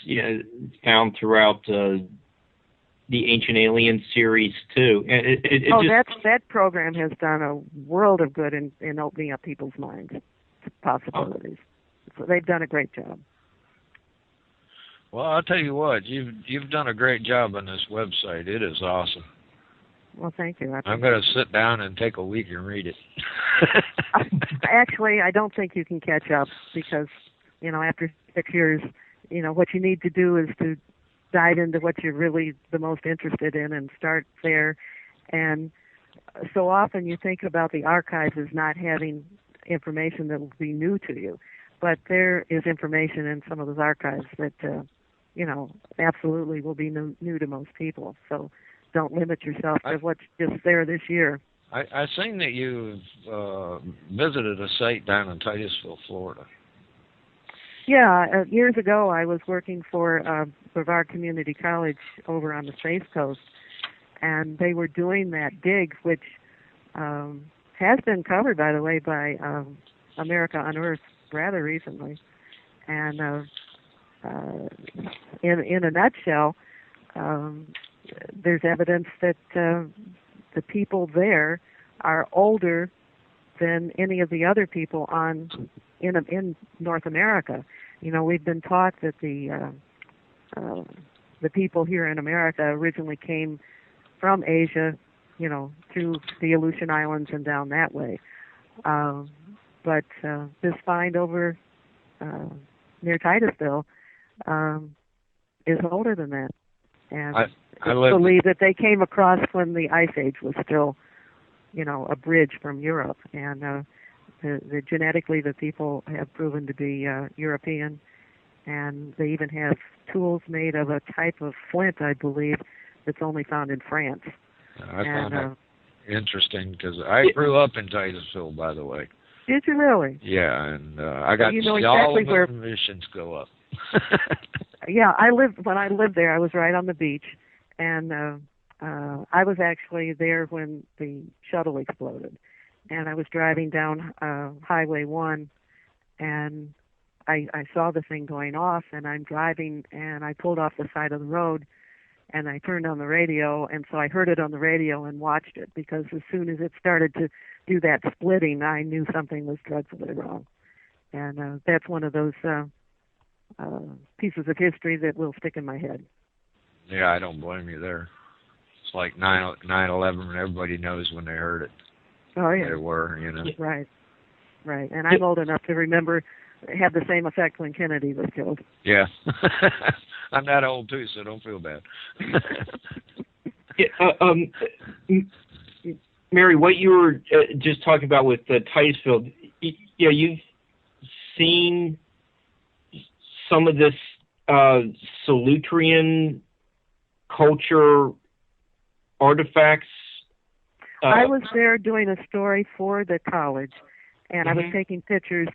found throughout the Ancient Aliens series too. And that program has done a world of good in opening up people's minds to possibilities. So they've done a great job. Well, I'll tell you what, you've done a great job on this website. It is awesome. Well, thank you. I'm going to sit down and take a week and read it. Actually, I don't think you can catch up because, after 6 years, what you need to do is to dive into what you're really the most interested in and start there. And so often you think about the archives as not having information that will be new to you. But there is information in some of those archives that, absolutely will be new to most people. So don't limit yourself to what's just there this year. I've seen that you've visited a site down in Titusville, Florida. Yeah, years ago I was working for Brevard Community College over on the Space Coast, and they were doing that dig, which has been covered, by the way, by America Unearthed rather recently. And in a nutshell, there's evidence that the people there are older than any of the other people in North America. We've been taught that the people here in America originally came from Asia, through the Aleutian Islands and down that way. But this find over near Titusville is older than that. And I believe that they came across when the Ice Age was still, a bridge from Europe. And genetically, the people have proven to be European. And they even have tools made of a type of flint, I believe, that's only found in France. I found that interesting because I grew up in Titusville, by the way. Did you really? Yeah, and I got to see exactly all of where the missions go up. Yeah, when I lived there, I was right on the beach, and I was actually there when the shuttle exploded, and I was driving down Highway 1, and I saw the thing going off, and I'm driving, and I pulled off the side of the road, and I turned on the radio, and so I heard it on the radio and watched it, because as soon as it started to do that splitting, I knew something was dreadfully wrong. And that's one of those pieces of history that will stick in my head. Yeah, I don't blame you there. It's like 9/11, and everybody knows when they heard it. Oh, yeah. They were, Right. And I'm old enough to remember it had the same effect when Kennedy was killed. Yeah. I'm that old, too, so don't feel bad. Mary, what you were just talking about with Titusville, you've seen some of this Solutrean culture artifacts. I was there doing a story for the college, and I was taking pictures.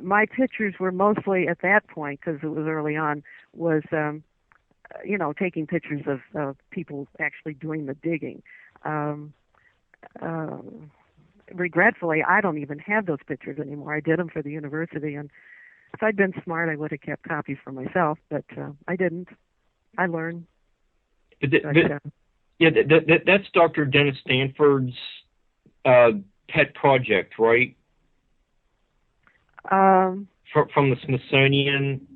My pictures were mostly at that point, because it was early on, was taking pictures of people actually doing the digging. Regretfully, I don't even have those pictures anymore. I did them for the university, and if I'd been smart, I would have kept copies for myself, but I didn't. I learned. That's Dr. Dennis Stanford's pet project, right? From the Smithsonian.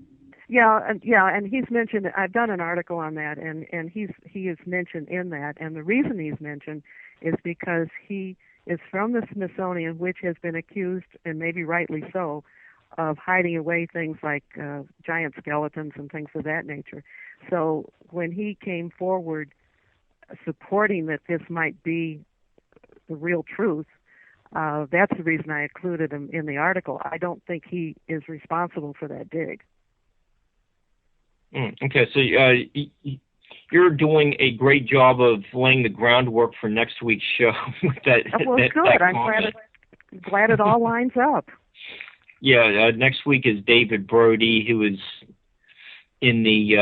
Yeah, and he's mentioned. I've done an article on that, and he is mentioned in that, and the reason he's mentioned is because he is from the Smithsonian, which has been accused, and maybe rightly so, of hiding away things like giant skeletons and things of that nature. So when he came forward supporting that this might be the real truth, that's the reason I included him in the article. I don't think he is responsible for that dig. Okay, so you're doing a great job of laying the groundwork for next week's show with that. Well, good. I'm glad it all lines up. Yeah, next week is David Brody, who is in the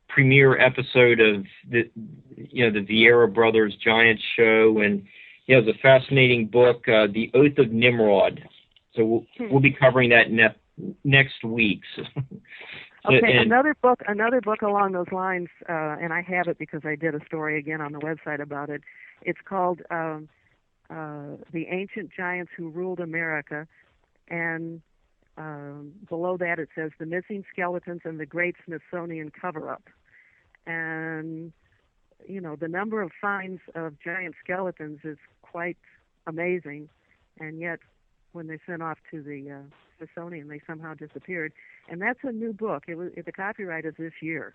premiere episode of the Vieira Brothers Giants show, and he has a fascinating book, The Oath of Nimrod. So we'll be covering that next week. Okay, another book along those lines, and I have it because I did a story again on the website about it. It's called The Ancient Giants Who Ruled America, and below that it says The Missing Skeletons and the Great Smithsonian Cover-Up. And, the number of finds of giant skeletons is quite amazing, and yet when they're sent off to the Smithsonian, they somehow disappeared. And that's a new book. The copyright is this year,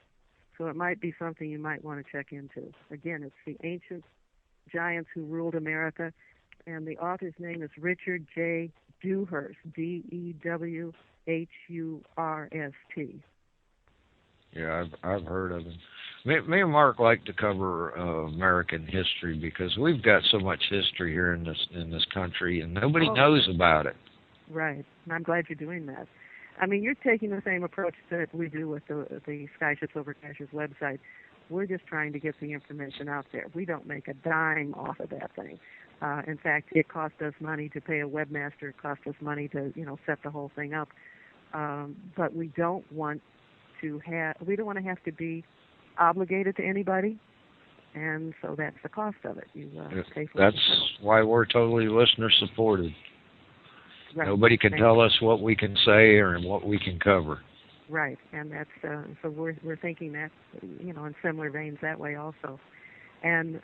so it might be something you might want to check into. Again, it's The Ancient Giants Who Ruled America, and the author's name is Richard J. Dewhurst, Dewhurst. Yeah, I've heard of him. Me and Mark like to cover American history because we've got so much history here in this country, and nobody knows about it. Right, and I'm glad you're doing that. I mean, you're taking the same approach that we do with the Skyships Over Cashers website. We're just trying to get the information out there. We don't make a dime off of that thing. In fact, it cost us money to pay a webmaster. It cost us money to set the whole thing up. But we don't want to have to be obligated to anybody, and so that's the cost of it. You pay for That's why we're totally listener supported. Right. Nobody can tell us what we can say or what we can cover. Right, and that's so we're thinking that in similar veins that way also, and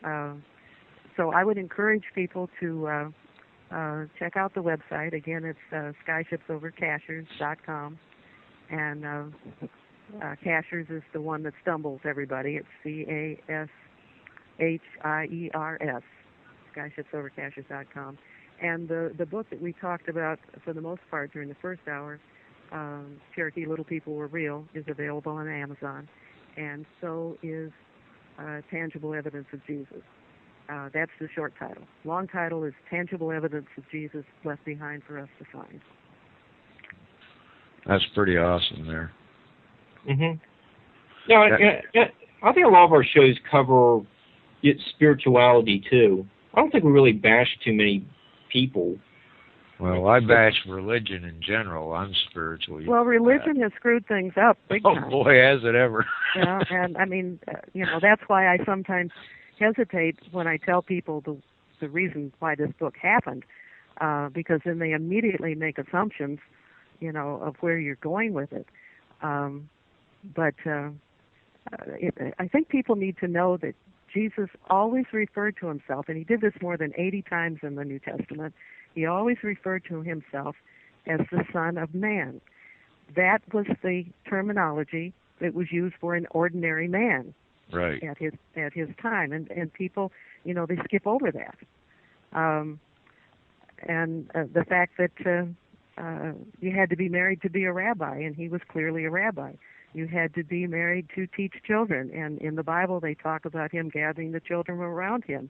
so I would encourage people to check out the website. Again, it's skyshipsovercashers.com, and Cashers is the one that stumbles everybody. It's CASHIERS, skyshipsovercashers.com. And the book that we talked about for the most part during the first hour, Cherokee Little People Were Real, is available on Amazon, and so is Tangible Evidence of Jesus. That's the short title. Long title is Tangible Evidence of Jesus Left Behind for Us to Find. That's pretty awesome there. Mm-hmm. I think a lot of our shows cover spirituality too. I don't think we really bash too many people. Well, I bash religion in general. I'm spiritual. Well, religion has screwed things up big time. Oh boy, has it ever! And I mean, that's why I sometimes hesitate when I tell people the reason why this book happened, because then they immediately make assumptions, of where you're going with it. But I think people need to know that Jesus always referred to himself, and he did this more than 80 times in the New Testament. He always referred to himself as the Son of Man. That was the terminology that was used for an ordinary man, right, at his time, and people, they skip over that. And the fact that you had to be married to be a rabbi, and he was clearly a rabbi. You had to be married to teach children, and in the Bible they talk about him gathering the children around him.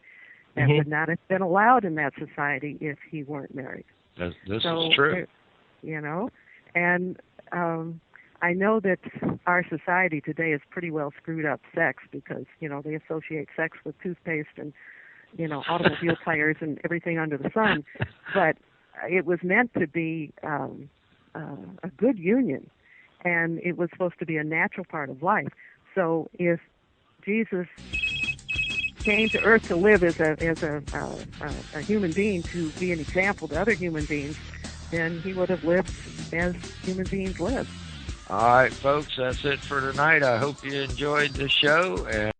That would not have been allowed in that society if he weren't married. This is true. And I know that our society today is pretty well screwed up sex because, they associate sex with toothpaste and, automobile tires and everything under the sun. But it was meant to be a good union, and it was supposed to be a natural part of life. So if Jesus came to Earth to live as a human being, to be an example to other human beings, then he would have lived as human beings live. All right, folks, that's it for tonight. I hope you enjoyed the show. And